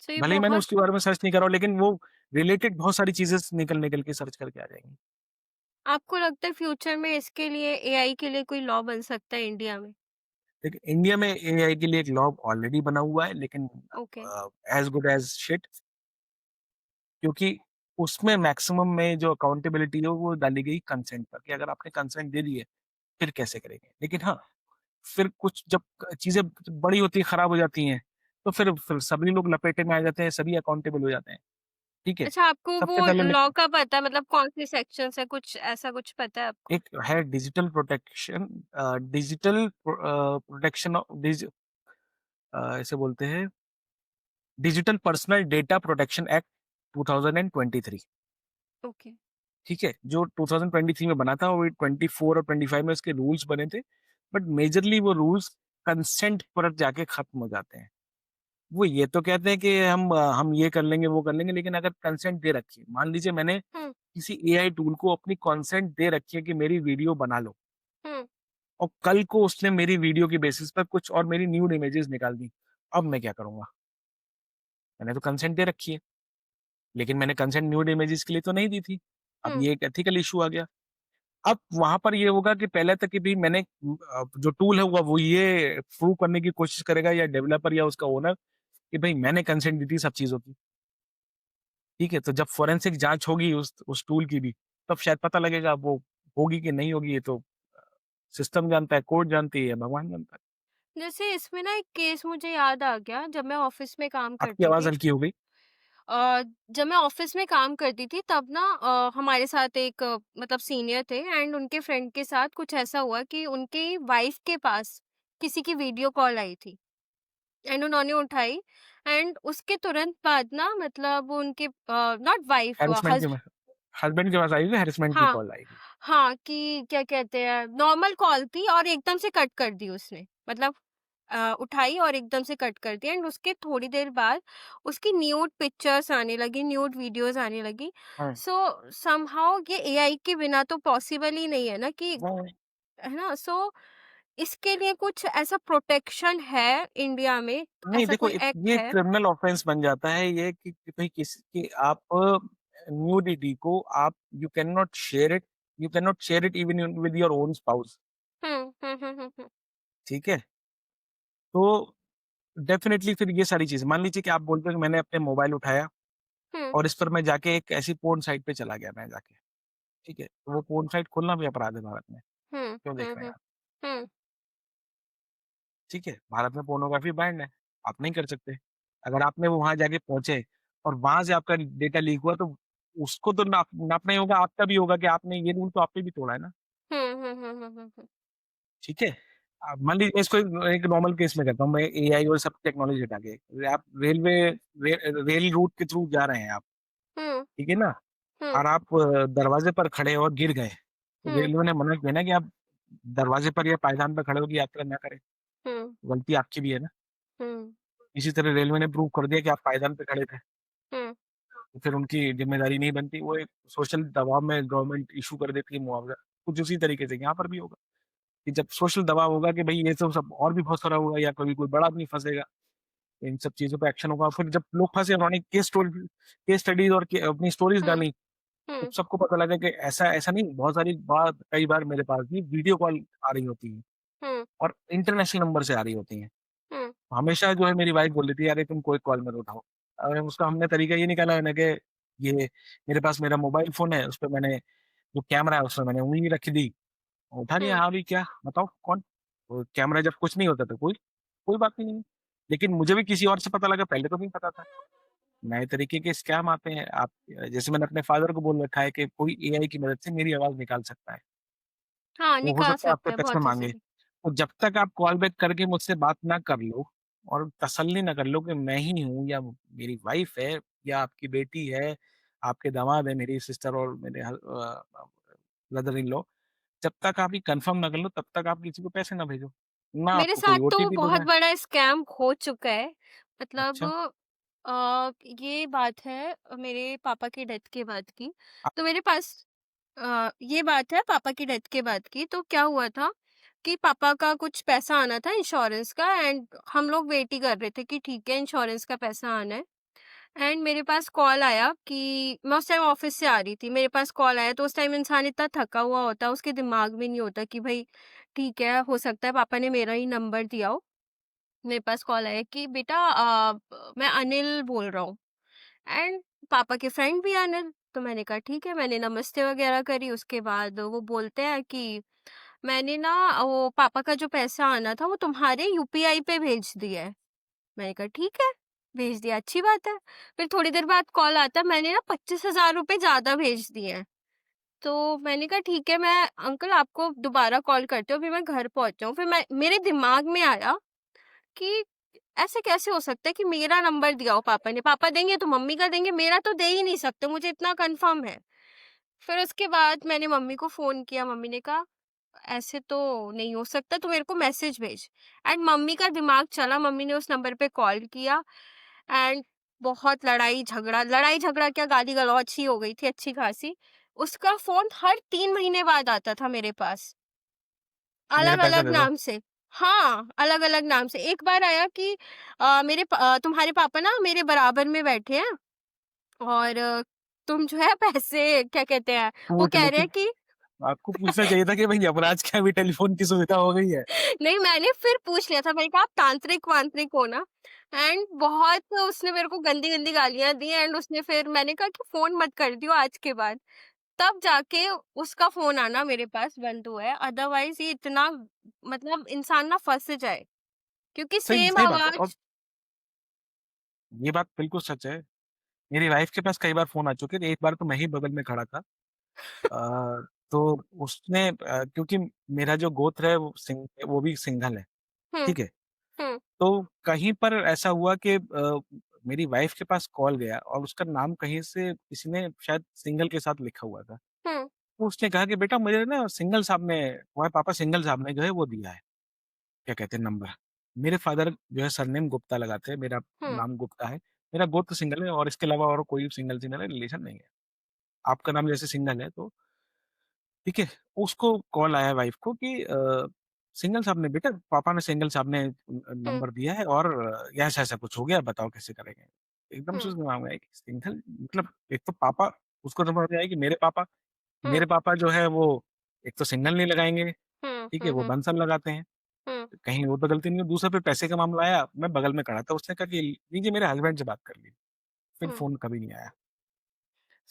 सो ये भले ही मैंने बहुत उसके बारे में सर्च नहीं करा हो लेकिन वो रिलेटेड बहुत सारी चीज़ें निकल के सर्च करके आ जाएँगी। आपको लगता है फ्यूचर में इसके लिए, एआई के लिए कोई लॉ बन सकता है इंडिया में? देखिए इंडिया में एआई के लिए एक लॉ ऑलरेडी बना हुआ है लेकिन okay. As good as shit क्योंकि उसमें मैक्सिमम में जो अकाउंटेबिलिटी है वो डाली गई कंसेंट पर कि अगर आपने कंसेंट दे दी है, फिर कैसे करेंगे? लेकिन हाँ, फिर कुछ जब चीज़ें बड़ी होती हैं, खराब हो जाती हैं, तो फिर सभी लोग लपेटे में आ जाते हैं, सभी अकाउंटेबल हो जाते हैं, ठीक है? अच्छा, आपको वो सबसे पहले मैं लॉ का पता है, मतलब कौन से सेक्शंस है, कुछ ऐसा कुछ पता है आपको? एक है डिजिटल प्रोटेक्शन डिजिटल प्रोटेक्शन इसे बोलते हैं digital personal data protection act 2023 okay. ठीक है? जो 2023 में बना था और 24 और 25 में उसके रूल्स बने थे, बट मेजरली वो रूल्स कंसेंट पर जाके खत्म हो जाते हैं। वो ये तो कहते हैं कि हम ये कर लेंगे, वो कर लेंगे, लेकिन अगर कंसेंट दे रखी है, मान लीजिए मैंने हुँ, किसी एआई टूल को अपनी कंसेंट दे रखी है कि मेरी वीडियो बना लो हुँ। और कल को उसने मेरी वीडियो की बेसिस पर कुछ और मेरी न्यूड इमेजेस निकाल दी, अब मैं क्या करूँगा? मैंने तो कंसेंट दे रखी है, लेकिन मैंने कंसेंट न्यूड इमेजेस के लिए तो नहीं दी थी। अब हुँ, ये एक एथिकल इश्यू आ गया। अब वहाँ पर ये होगा कि पहले तक कि भई मैंने जो टूल है वो ये प्रूव करने की कोशिश करेगा या डेवलपर या उसका ओनर कि भई मैंने कंसेंट दी थी सब चीज़ों की। ठीक है? तो जब फोरेंसिक जाँच होगी उस टूल की भी, तब शायद पता लगेगा वो होगी कि नहीं होगी ये तो सिस्टम जानता है, कोर्ट जानती है, भगवान जानता है। जैसे इसमें ना एक केस मुझे याद आ गया, जब मैं ऑफ़िस में काम आपकी करती आवाज़ थी। हल्की हो गई। जब मैं ऑफ़िस में काम करती थी, तब ना हमारे साथ एक मतलब सीनियर थे एंड उनके फ्रेंड के साथ कुछ ऐसा हुआ कि उनकी वाइफ़ के पास किसी की वीडियो कॉल आई थी। एंड उन्होंने उठाई एंड उसके तुरंत बाद ना मतलब उनके नॉट वाइफ हैरेसमेंट के हस्बैंड के पास आई थी, हैरेसमेंट की हाँ, कॉल आई थी। हाँ, कि क्या कहते हैं नॉर्मल कॉल थी और एकदम से कट कर दी उसने। मतलब उठाई और एकदम से कट कर दिया एंड उसके थोड़ी देर बाद उसकी न्यूड पिक्चर्स आने लगी, न्यूड वीडियोज़ आने लगी। हाँ, सो समहाउ ये एआई के बिना तो पॉसिबल ही नहीं है ना कि हाँ। है ना? सो इसके लिए कुछ ऐसा प्रोटेक्शन है इंडिया में, नहीं ऐसा देखो कोई एक्ट ये है? क्रिमिनल ऑफेंस बन जाता है ये कि भाई किसी की आप न्यूडिटी को आप you can not share it even with your own spouse. Hmm, hmm, hmm, hmm, hmm. ठीक है? तो डेफिनिटली फिर ये सारी चीज़ें मान लीजिए कि आप बोलते हो कि मैंने अपने मोबाइल उठाया हुँ, और इस पर मैं जाके एक ऐसी पोर्न साइट पे चला गया मैं जाके, ठीक है? तो वो पोर्न साइट खोलना भी अपराध है भारत में। हुँ, क्यों देख हुँ, रहे हैं हुँ, आप? हुँ, ठीक है? भारत में पोर्नोग्राफी बैन्ड है, आप नहीं कर सकते। अगर आपने वो वहाँ जाके पहुँचे और वहाँ से आपका डेटा लीक हुआ तो उसको तो नापना ही होगा, आपका भी होगा कि आपने ये रूल तो आपने भी तोड़ा है ना, हुँ, hmm, hmm, hmm, hmm, hmm. ठीक है? मान लीजिए इसको एक नॉर्मल केस में करता हूँ मैं एआई और सब टेक्नोलॉजी हटा के। आप रेल रूट के थ्रू जा रहे हैं आप, हुँ, ठीक है ना? हुँ, और आप दरवाजे पर खड़े और गिर गए, तो हुँ, रेलवे ने मना किया ना कि आप दरवाजे पर या पायदान पर खड़े होके यात्रा ना करें, हुँ, गलती आपकी भी है ना। हुँ, इसी तरह रेलवे ने प्रूव कर दिया कि आप पायदान पे खड़े थे, हुँ, तो फिर उनकी ज़िम्मेदारी नहीं बनती, वो एक सोशल दबाव में गवर्नमेंट इश्यू कर देती है मुआवज़ा। कुछ उसी तरीके से यहाँ पर भी होगा, कि जब सोशल दबाव होगा कि भई ये सब और भी बहुत सारा होगा या कभी कोई बड़ा आदमी फँसेगा, इन सब चीज़ों पे एक्शन होगा। फिर जब लोग फँसे उन्होंने केस स्टडीज़ और के अपनी स्टोरीज़ हुँ, डाली, तो हुँ, सबको पता लगा कि ऐसा ऐसा नहीं बहुत सारी बात कई बार मेरे पास भी वीडियो कॉल आ रही होती है हुँ, और इंटरनेशनल नंबर से आ रही होती हैं। हुँ, हमेशा जो है मेरी वाइफ़ बोल रही थी, "अरे तुम कोई कॉल मत उठाओ।" और उसका हमने तरीका ये निकाला है ना कि ये मेरे पास मेरा मोबाइल फ़ोन है, उसपे मैंने जो कैमरा है उसमें मैंने उँगली रख दी, उठा लिया, हुँ। "हाँ, अभी क्या? बताओ कौन?" वो कैमरा जब कुछ नहीं होता तो कोई कोई बात ही नहीं है। लेकिन मुझे भी किसी और से पता लगा, पहले तो नहीं पता था। नए तरीके के स्कैम आते हैं। आप जैसे मैंने अपने फ़ादर को बोल रखा है कि कोई एआई की मदद से मेरी आवाज़ निकाल सकता है। हाँ, वो हो निकाल सकता है सकते आपके हैं टच में बहुत माँगे। ईज़िली। तो जब तक आप कॉल बैक करके मुझसे बात ना कर लो और तसल्ली ना कर लो कि मैं ही हूँ या मेरी वाइफ़ है या आपकी बेटी है, आपके दामाद है, मेरी सिस्टर और मेरे ब्रदर इन लॉ, जब तक आप ये कन्फर्म ना कर लो, तब तक आप किसी को पैसे ना भेजो। ना मेरे आपको साथ कोई तो ओटीपी बहुत भेजना है। बड़ा स्कैम हो चुका है। मतलब अच्छा, ये बात है मेरे पापा की डेथ के बाद की। अ, तो मेरे पास ये बात है पापा की डेथ के बाद की। तो क्या हुआ था कि पापा का कुछ पैसा आना था इंश्योरेंस का एंड हम लोग वेट ही कर रहे थे कि ठीक है इंश्योरेंस का पैसा आना है। एंड मेरे पास कॉल आया कि मैं उस टाइम ऑफिस से आ रही थी। मेरे पास कॉल आया तो उस टाइम इंसान इतना थका हुआ होता है, उसके दिमाग में नहीं होता कि भई ठीक है, हो सकता है पापा ने मेरा ही नंबर दिया हो। मेरे पास कॉल आया कि बेटा मैं अनिल बोल रहा हूँ एंड पापा के फ्रेंड भी अनिल। तो मैंने कहा ठीक है, मैंने नमस्ते वगैरह करी। उसके बाद वो बोलते हैं कि मैंने ना वो पापा का जो पैसा आना था वो तुम्हारे यूपीआई पे भेज दिया है। मैंने कहा ठीक है, भेज दिया अच्छी बात है। फिर थोड़ी देर बाद कॉल आता है मैंने ना 25,000 रुपए ज़्यादा भेज दिए हैं। तो मैंने कहा ठीक है, मैं अंकल आपको दोबारा कॉल करती हूँ, अभी मैं घर पहुँच जाऊँ। फिर मैं मेरे दिमाग में आया कि ऐसे कैसे हो सकता है कि मेरा नंबर दिया हो पापा ने, पापा देंगे तो मम्मी का देंगे, मेरा तो दे ही नहीं सकते, मुझे इतना कन्फर्म है। फिर उसके बाद मैंने मम्मी को फ़ोन किया, मम्मी ने कहा ऐसे तो नहीं हो सकता, तू मेरे को मैसेज भेज। एंड मम्मी का दिमाग चला, मम्मी ने उस नंबर पे कॉल किया एंड बहुत लड़ाई झगड़ा क्या, गाली-गलौच ही हो गई थी अच्छी खासी। उसका फ़ोन हर 3 महीने बाद आता था मेरे पास, मेरे पैसे अलग-अलग दे दो। नाम से। हाँ, अलग-अलग नाम से। एक बार आया कि तुम्हारे पापा ना मेरे बराबर में बैठे हैं और तुम जो है पैसे क्या कहते हैं, वो पूछ कह लो रहे फिर हैं कि आपको पूछना चाहिए था कि भई यमराज के यहाँ भी टेलीफ़ोन की सुविधा हो गई है। नहीं, मैंने फिर पूछ लिया था, मैंने कहा आप तांत्रिक-वांत्रिक हो ना? एंड बहुत उसने मेरे को गंदी-गंदी गालियाँ दी एंड उसने फिर मैंने कहा कि फ़ोन मत कर दियो आज के बाद। तब जाके उसका फ़ोन आना मेरे पास बंद हुआ है, अदरवाइज़ ये इतना मतलब इंसान ना फँस जाए, क्योंकि सही सेम सही बात है और आवाज़। ये बात बिल्कुल सच है। मेरी वाइफ़ के पास कई बार फ़ोन आ चुके थे, एक बार तो मैं ही बगल में खड़ा था। तो उसने क्योंकि मेरा जो गोत्र है वो भी सिंघल है, हुँ, ठीक है? हुँ, तो कहीं पर ऐसा हुआ कि मेरी वाइफ़ के पास कॉल गया और उसका नाम कहीं से किसी ने शायद सिंघल के साथ लिखा हुआ था। हुँ, तो उसने कहा कि बेटा मुझे ना सिंघल साहब ने तुम्हारे पापा सिंघल साहब ने जो है वो दिया है, क्या कहते हैं नंबर। मेरे फादर जो है सरनेम गुप्ता लगाते हैं, मेरा हुँ, नाम गुप्ता है। मेरा गोत्र सिंघल है और इसके अलावा और कोई सिंघल से मेरा रिलेशन नहीं है। आपका नाम जैसे सिंघल है तो ठीक है, उसको कॉल आया वाइफ़ को कि सिंघल साहब ने बेटा पापा ने सिंघल साहब ने हुँ, नंबर दिया है और ऐसा-ऐसा कुछ हो गया बताओ कैसे करेंगे? एकदम से हुँ, उसके दिमाग में आया कि सिंघल मतलब एक तो पापा उसको समझ में आया कि हुँ, मेरे पापा जो है वो एक तो सिग्नल नहीं लगाएँगे, हुँ, ठीक है? हुँ, वो हुँ, बंसल लगाते हैं, हुँ, कहीं वो तो गलती नहीं है। दूसरा फिर पैसे का मामला आया, मैं बगल में खड़ा था, उसने कहा कि लीजिए मेरे हस्बैंड से बात कर लीजिए, फिर हुँ। फ़ोन कभी नहीं आया।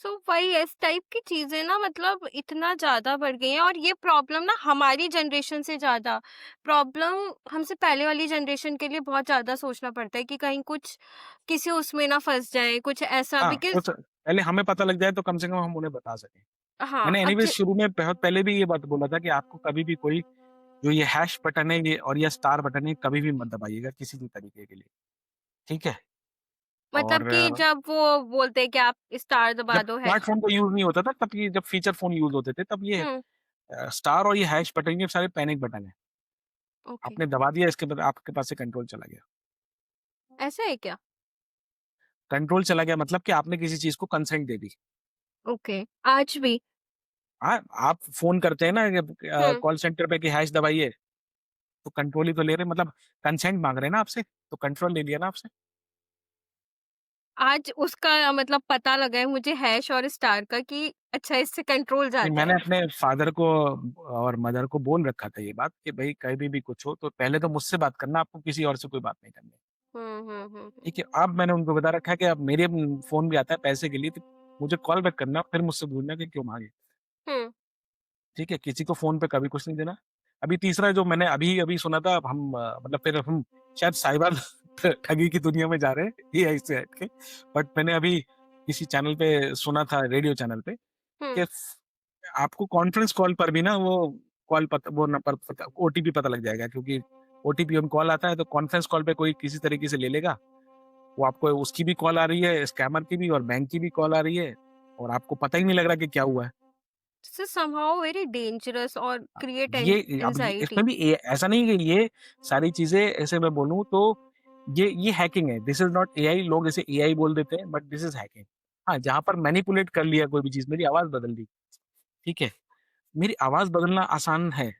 सो वही इस टाइप की चीज़ें ना मतलब इतना ज़्यादा बढ़ गई हैं और ये प्रॉब्लम ना हमारी जनरेशन से ज़्यादा प्रॉब्लम हमसे पहले वाली जनरेशन के लिए बहुत ज़्यादा सोचना पड़ता है कि कहीं कुछ किसी उसमें ना फँस जाए, कुछ ऐसा हाँ, बिकॉज़ कुछ पहले हमें पता लग जाए तो कम से कम हम उन्हें बता सकें। हाँ, मैंने अब एनीवेज़ ज शुरू में बहुत पहले भी ये बात बोला था कि आपको कभी भी कोई जो ये हैश बटन है ये और ये स्टार बटन है, कभी भी मत दबाइएगा किसी भी तरीके के लिए, ठीक है? मतलब और कि जब वो बोलते हैं कि आप स्टार जब दबा दो है स्मार्टफ़ोन का यूज़ नहीं होता था, तब ये जब फीचर फ़ोन यूज़ होते थे, तब ये हुँ, स्टार और ये हैश बटन ये सारे पैनिक बटन हैं। ओके, आपने दबा दिया इसके बाद आपके पास से कंट्रोल चला गया। ऐसा है क्या? कंट्रोल चला गया मतलब कि आपने किसी चीज़ को कंसेंट दे दी। ओके, आज भी? हाँ, आप फ़ोन करते हैं ना हुँ, कॉल सेंटर पे कि हैश दबाइए, तो कंट्रोल ही तो ले रहे हैं मतलब कंसेंट माँग रहे हैं ना आपसे, तो कंट्रोल ले लिया ना आपसे। आज उसका मतलब पता लगा है मुझे हैश और स्टार का कि अच्छा इससे कंट्रोल नहीं, जाता मैंने है। अपने फादर को और मदर को बोल रखा था ये बात कि भई कभी भी कुछ हो तो पहले तो मुझसे बात करना, आपको किसी और से कोई बात नहीं करनी। हुँ, हुँ, हुँ, ठीक है, हुँ, अब मैंने उनको बता रखा है कि अब मेरे फ़ोन भी आता है पैसे के लिए तो मुझे कॉल बैक करना, फिर मुझसे पूछना कि क्यों माँगे? हुँ, ठीक है, किसी को फ़ोन पे कभी कुछ नहीं देना। अभी तीसरा जो मैंने अभी-अभी सुना था अब हम मतलब फिर हम शायद साइबर ठगी की दुनिया में जा रहे हैं एआई से हट के। बट मैंने अभी किसी चैनल पे सुना था रेडियो चैनल पे हुँ, कि आपको कॉन्फ्रेंस कॉल पर भी ना वो कॉल पता वो नंबर पता ओटीपी पता लग जाएगा क्योंकि ओटीपी ऑन कॉल आता है तो कॉन्फ्रेंस कॉल पे कोई किसी तरीके से ले लेगा। वो आपको उसकी भी कॉल आ रही है, स्कैमर की भी और बैंक की भी कॉल आ रही है और आपको पता ही नहीं लग रहा कि क्या हुआ है। This is somehow very dangerous और क्रिएट अब ये एंग्ज़ायटी। इसमें भी ऐसा नहीं है कि ये सारी चीज़ें ऐसे मैं बोलूँ तो ये हैकिंग है। दिस इज़ नॉट एआई लोग इसे एआई बोल देते हैं बट दिस इज़ हैकिंग। हाँ, जहाँ पर मैनिपुलेट कर लिया कोई भी चीज़, मेरी आवाज़ बदल दी, ठीक है? मेरी आवाज़ बदलना आसान है,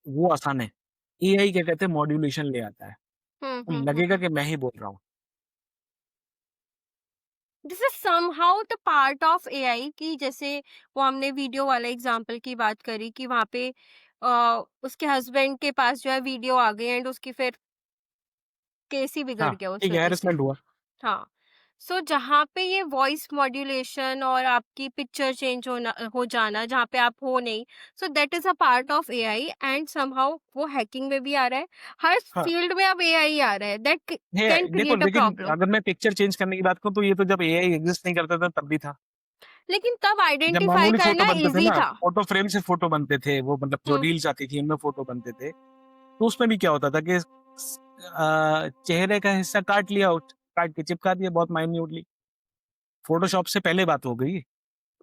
वो आसान है। एआई क्या कहते हैं मॉड्यूलेशन ले आता है। हुँ, तो हुँ, हुँ, लगेगा हुँ। कि मैं ही बोल रहा हूँ। This is somehow the part of AI कि जैसे वो हमने वीडियो वाला एग्ज़ाम्पल की बात करी कि वहाँ पे उसके हस्बैंड के पास जो है वीडियो आ गई एंड उसकी फिर केस ही बिगड़ हाँ, गया उस ठीक है वज़ह से। हैरेसमेंट हुआ। हाँ। सो जहाँ पे ये वॉइस मॉड्यूलेशन और आपकी पिक्चर चेंज हो जाना जहाँ पे आप हो नहीं, so that is a part of AI and somehow वो हैकिंग में भी आ रहा है। हर हाँ। फील्ड में अब एआई आ रहा है दैट है कैन देखो क्रिएट अ लेकिन प्रॉब्लम। अगर मैं पिक्चर चेंज करने की बात करूँ तो ये तो जब एआई एक्जिस्ट नहीं करता था तब भी था। लेकिन तब जब आइडेंटिफाई मामूली फ़ोटो करना बनते थे ईज़ी ना, था। फ़ोटो फ्रेम से फ़ोटो बनते थे, वो मतलब जो हुँ, रील्स आती थी उनमें फ़ोटो बनते थे, तो उसमें भी क्या होता था कि चेहरे का हिस्सा काट लिया काट के चिपका दिया बहुत माइन्यूटली, फ़ोटोशॉप से पहले बात हो गई।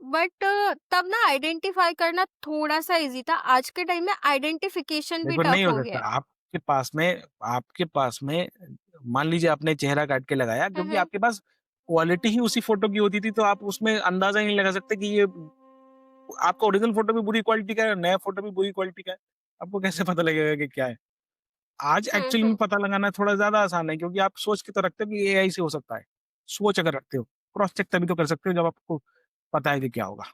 बट तब ना आइडेंटिफाई करना थोड़ा-सा ईज़ी था। आज के टाइम में आइडेंटिफिकेशन भी देखो नहीं टफ हो हो सकता, गया है। आपके पास में मान लीजिए आपने चेहरा काट के लगाया हुँ, क्योंकि हुँ। आपके पास क्वालिटी ही उसी फ़ोटो की होती थी, तो आप उसमें अंदाज़ा ही नहीं लगा सकते कि ये आपका ओरिजिनल फ़ोटो भी बुरी क्वालिटी का है, नया फ़ोटो भी बुरी क्वालिटी का है। आपको कैसे पता लगेगा कि क्या है? आज हुँ, एक्चुअली में हुँ। पता लगाना थोड़ा ज़्यादा आसान है क्योंकि आप सोच के तो रखते हो कि एआई से हो सकता है। सोच अगर रखते हो, क्रॉस चेक तभी तो कर सकते हो जब आपको पता है कि क्या होगा।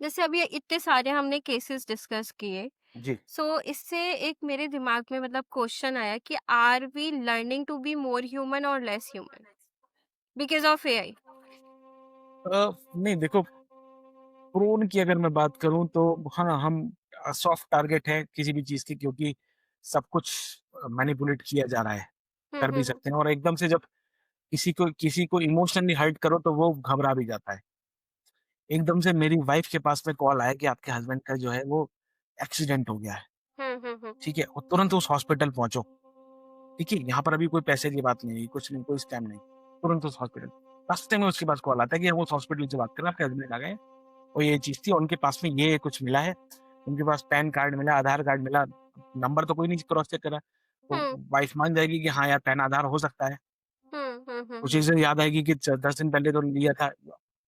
जैसे अभी इतने सारे हमने केसेस डिस्कस किए, जी। सो इससे एक मेरे दिमाग में मतलब क्वेश्चन आया कि are we learning to be more human और less human because of AI? नहीं देखो ड्रोन की अगर मैं बात करूँ तो हाँ, हम सॉफ्ट टारगेट हैं किसी भी चीज़ की क्योंकि सब कुछ मैनिपुलेट किया जा रहा है, हुँ, कर भी हुँ, हुँ। सकते हैं और एकदम से जब किसी को इमोशनली हर्ट करो तो वो घबरा भी जाता है। एकदम से मेरी वाइफ़ के पास में कॉल आया कि आपके हस्बैंड का जो है वो एक्सीडेंट हो गया है, हुँ, हुँ, हुँ। ठीक है? और तुरंत उस हॉस्पिटल पहुँचो। ठीक है? यहाँ पर अभी कोई पैसे की बात नहीं है, कुछ नहीं, कोई स्कैम नहीं, तुरंत उस हॉस्पिटल रास्ते में उसके पास कॉल आता है कि हम उस हॉस्पिटल से बात कर रहे हैं, आपके हस्बैंड आ गए हैं और ये चीज़ थी और उनके पास में ये कुछ मिला है, उनके पास पैन कार्ड मिला, आधार कार्ड मिला, नंबर तो कोई नहीं क्रॉस चेक करा, तो हुँ, वाइफ मान जाएगी कि हाँ यार पैन आधार हो सकता है। हुँ, हुँ, हुँ, कुछ हुँ। चीज़ें याद आएगी कि 10 दिन पहले तो लिया था।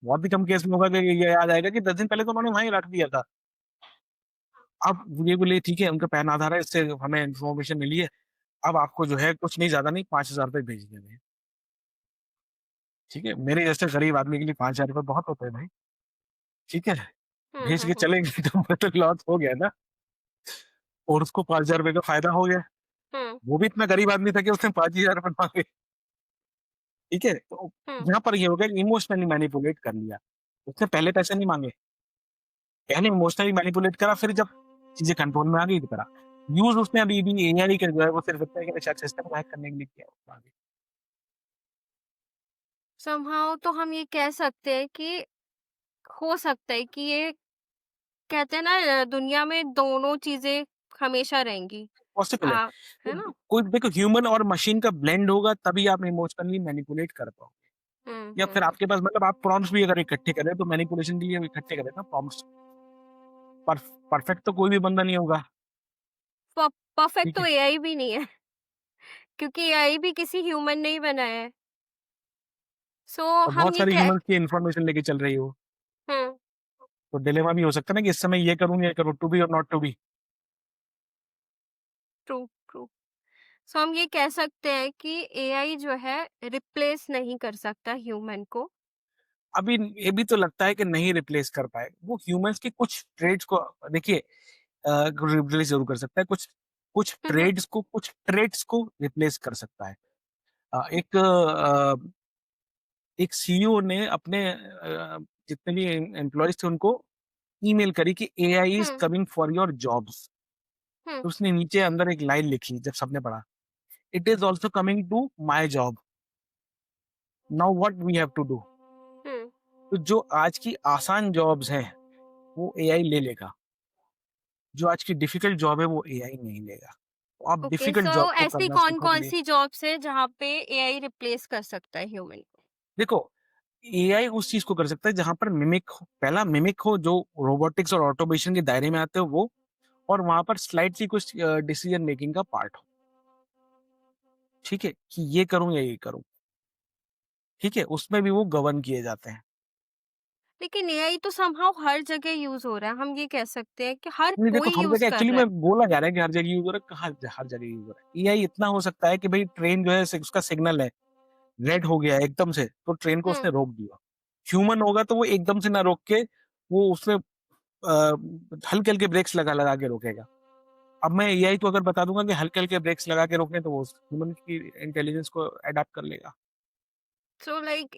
बहुत ही कम केस में होगा कि ये याद आएगा कि 10 दिन पहले तो उन्होंने वहीं रख दिया था। अब ये बोले ठीक है, उनका पैन आधार है, इससे हमें इन्फॉर्मेशन मिली है। अब आपको जो है कुछ नहीं, ज़्यादा नहीं, ₹5000 भेज देने हैं। ठीक है? मेरे जैसे गरीब आदमी के लिए ₹5000 बहुत होते हैं भाई। ठीक है? हुँ, भेज हुँ, के हुँ। चले गए तो वो तो लॉस हो गया ना और उसको ₹5000 का फ़ायदा हो गया। हुँ, वो भी इतना गरीब आदमी था कि उसने ₹5000 माँगे। ठीक है? तो हुँ। यहाँ पर ये हो गया कि इमोशनली मैनिपुलेट कर लिया। उसने पहले पैसे नहीं माँगे। पहले इमोशनली मैनिपुलेट करा, फिर जब चीज़ें कंट्रोल में आ गई तो करा। यूज़ उसने अभी भी एआई का जो है वो सिर्फ़ इतना है कि शायद सिस्टम को हैक करने के लिए किया होगा आगे। समहाउ तो हम ये कह सकते हैं कि हो सकता है कि ये कहते हैं ना दुनिया में दोनों चीज़ें हमेशा रहेंगी। पॉसिबल है। है ना? कोई देखो ह्यूमन और मशीन का ब्लेंड होगा तभी आप इमोशनली मैनिपुलेट कर पाओगे। हुँ, या हुँ, फिर हुँ। आपके पास मतलब आप प्रॉम्प्ट्स भी अगर इकट्ठे करें तो मैनिपुलेशन के लिए इकट्ठे करें ना प्रॉम्प्ट्स। परफेक्ट तो कोई भी बंदा नहीं होगा। प परफेक्ट ठीक तो है? एआई भी नहीं है क्योंकि एआई भी किसी ह्यूमन ने ही बनाया है। सो और हम बहुत ये सारे कह ह्यूमन्स की इन्फॉर्मेशन लेके चल रही हो। हुँ, तो डिलेमा भी हो सकता है ना कि इस समय ये करूँ या करूँ, टू बी और not to be. True, true. So हम ये कह सकते हैं कि एआई जो है रिप्लेस नहीं कर सकता ह्यूमन को। अभी ये भी तो लगता है कि नहीं रिप्लेस कर पाए। वो ह्यूमन्स के कुछ ट्रेड्स को देखिए रिप्लेस ज़रूर कर सकता है। कुछ कुछ हुँ, हुँ, कुछ ट्रेड्स को रिप्लेस कर सकता है। एक सीईओ ने अपने जितने भी एम्प्लॉइज़ थे उनको ईमेल करी कि AI is hmm, coming for your jobs. Hmm, तो उसने नीचे अंदर एक लाइन लिखी जब सबने पढ़ा, it is also coming to my job, now what we have to do. Hmm. तो जो आज की आसान जॉब्स हैं, वो एआई ले लेगा। जो आज की डिफिकल्ट जॉब है वो एआई नहीं लेगा। तो आप ओके, डिफिकल्ट सो जॉब को ऐसी करना कौन-कौन सीखोगे। सी जॉब्स है जहाँ पे एआई रिप्लेस कर सकता है ह्यूमन को? देखो, एआई उस चीज़ को कर सकता है जहाँ पर मिमिक हो, पहला मिमिक हो जो रोबोटिक्स और ऑटोमेशन के दायरे में आते हो वो, और वहाँ पर स्लाइटली कुछ डिसीजन मेकिंग का पार्ट हो, ठीक है? कि ये करूँ या ये करूँ, ठीक है? उसमें भी वो गवर्न किए जाते हैं। लेकिन एआई तो समहाउ हर जगह यूज़ हो रहा है। हम ये कह सकते हैं कि हर नहीं देखो, कोई हर यूज़ जगह कर एक्चुअली रहा में है। बोला जा रहा है कि हर जगह यूज़ हो रहा है, कहाँ हर जगह यूज़ हो रहा है। एआई इतना हो सकता है कि भई ट्रेन जो है उसका सिग्नल है, रेड हो गया है एकदम से, तो ट्रेन को हुँ, उसने रोक दिया। ह्यूमन होगा तो वो एकदम से ना रोक के वो उसमें हल्के-हल्के ब्रेक्स लगा-लगा के रोकेगा। अब मैं एआई को अगर बता दूँगा कि हल्के-हल्के ब्रेक्स लगा के रोकने तो वो ह्यूमन की इंटेलिजेंस को अडॉप्ट कर लेगा। सो लाइक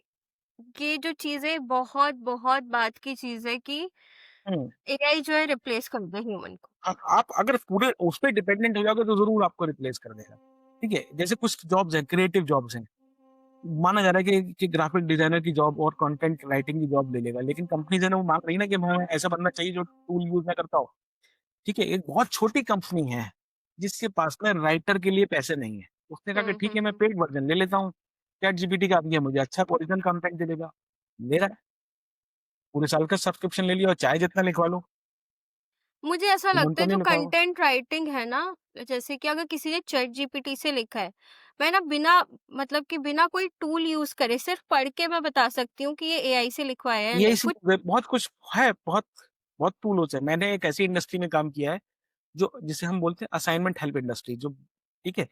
ये जो चीज़ें बहुत-बहुत बात की चीज़ है कि हुँ। एआई जो है रिप्लेस कर दे ह्यूमन को। आप अगर पूरे उस पे डिपेंडेंट हो जाओगे तो ज़रूर आपको रिप्लेस कर देगा। ठीक है? जैसे कुछ जॉब्स हैं, क्रिएटिव जॉब्स हैं। माना जा रहा है कि ग्राफिक डिज़ाइनर की जॉब और कंटेंट राइटिंग की जॉब ले लेगा, लेकिन कंपनी जो है ना वो माँग रही है ना कि हमें ऐसा बंदा चाहिए जो टूल यूज़ ना करता हो। ठीक है? एक बहुत छोटी कंपनी है, जिसके पास में राइटर के लिए पैसे नहीं है। उसने कहा कि हुँ, ठीक हुँ, है मैं हुँ। पेड वर्ज़न ले लेता हूँ। चैटजीपीटी का आ गया, मुझे अच्छा ओरिजिनल कंटेंट दे देगा। ले रहा है, पूरे साल का सब्सक्रिप्शन ले लिया और चाहे जितना लिखवा लो, मुझे ऐसा ह्यूमन लगता तो है नहीं जो लिखवाओगे। कंटेंट राइटिंग है ना, जैसे कि अगर किसी ने चैट जीपीटी से लिखा है, मैं ना बिना मतलब कि बिना कोई टूल यूज़ करे सिर्फ़ पढ़ के मैं बता सकती हूँ कि ये एआई से लिखवाया है या ये नहीं। इसी कुछ बहुत कुछ है, बहुत बहुत टूल्स हैं। मैंने एक ऐसी इंडस्ट्री में काम किया है, जो जिसे हम बोलते हैं असाइनमेंट हेल्प इंडस्ट्री जो ठीक है?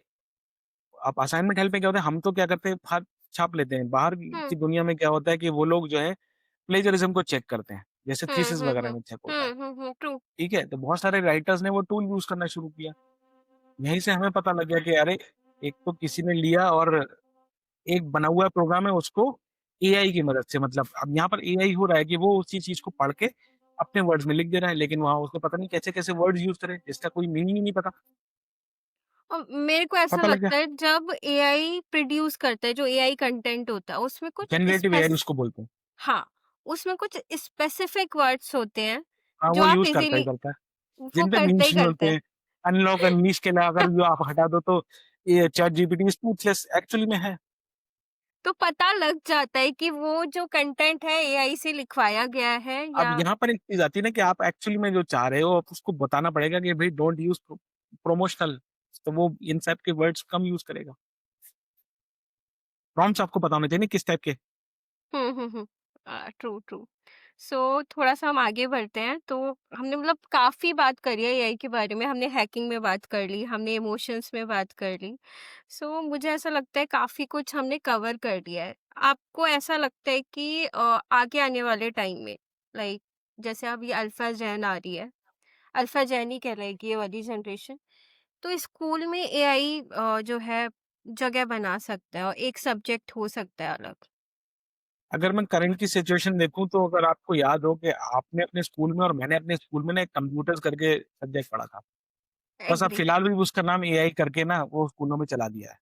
अब असाइनमेंट हेल्प में क्या होता है, हम तो क्या करते हैं, हाथ छाप लेते हैं। बाहर हुँ, की दुनिया में क्या होता है कि वो लोग जो है प्लेजरिज़्म को चेक करते हैं, जैसे हुँ, थीसिस हुँ, वगैरह हुँ। में चेक होता है। Hmm, hmm, hmm, true. ठीक है? तो बहुत सारे राइटर्स ने वो टूल यूज़ करना शुरू किया। यहीं से हमें पता लग गया कि अरे! एक तो किसी ने लिया और एक बना हुआ प्रोग्राम है उसको एआई की मदद से, मतलब अब यहाँ पर एआई हो रहा है कि वो उसी चीज़ को पढ़ के अपने वर्ड्स में लिख दे रहा है, लेकिन वहाँ उसको पता नहीं कैसे-कैसे वर्ड्स यूज़ करे, जिसका कोई मीनिंग ही नहीं पता। मेरे को ऐसा पता लग गया। लगता है जब एआई प्रोड्यूस करता है, जो एआई कंटेंट होता है, उसमें कुछ जनरेटिव एआई उसको बोलते हैं। हाँ, उसमें कुछ स्पेसिफिक वर्ड्स होते हैं, हाँ, जो वो आप यूज़ करता ही इज़िली करता है। वो जिन पे करते मीम्स ही भी करते होते हैं। हैं, अनलॉक, अनलीश के अगर जो आप हटा दो तो ये चैट जीपीटी स्मूथलेस एक्चुअली में है। तो पता लग जाता है कि वो जो कंटेंट है एआई से लिखवाया गया है अब या यहाँ पर एक चीज़ आती है ना कि आप एक्चुअली में जो चाह रहे हो, आप उसको बताना पड़ेगा कि भई डोंट यूज़ प्रमोशनल, तो वो इन टाइप के वर्ड्स कम यूज़ करेगा। प्रॉम्प्ट्स आपको पता होने चाहिए ना किस टाइप के। हुँ। True, true. सो थोड़ा-सा हम आगे बढ़ते हैं, तो हमने मतलब काफ़ी बात करी है एआई के बारे में, हमने हैकिंग में बात कर ली, हमने इमोशंस में बात कर ली। सो मुझे ऐसा लगता है काफ़ी कुछ हमने कवर कर लिया है। आपको ऐसा लगता है कि आगे आने वाले टाइम में लाइक जैसे अब ये अल्फ़ा जेन आ रही है, अल्फ़ा जेन ही कहलाएगी ये वाली जनरेशन, तो स्कूल में एआई जो है जगह बना सकता है और एक सब्जेक्ट हो सकता है अलग। अगर मैं करंट की सिचुएशन देखूँ तो अगर आपको याद हो कि आपने अपने स्कूल में और मैंने अपने स्कूल में ना एक कंप्यूटर्स करके सब्जेक्ट पढ़ा था। बस अब एग्री। फिलहाल भी उसका नाम एआई करके ना वो स्कूलों में चला दिया है।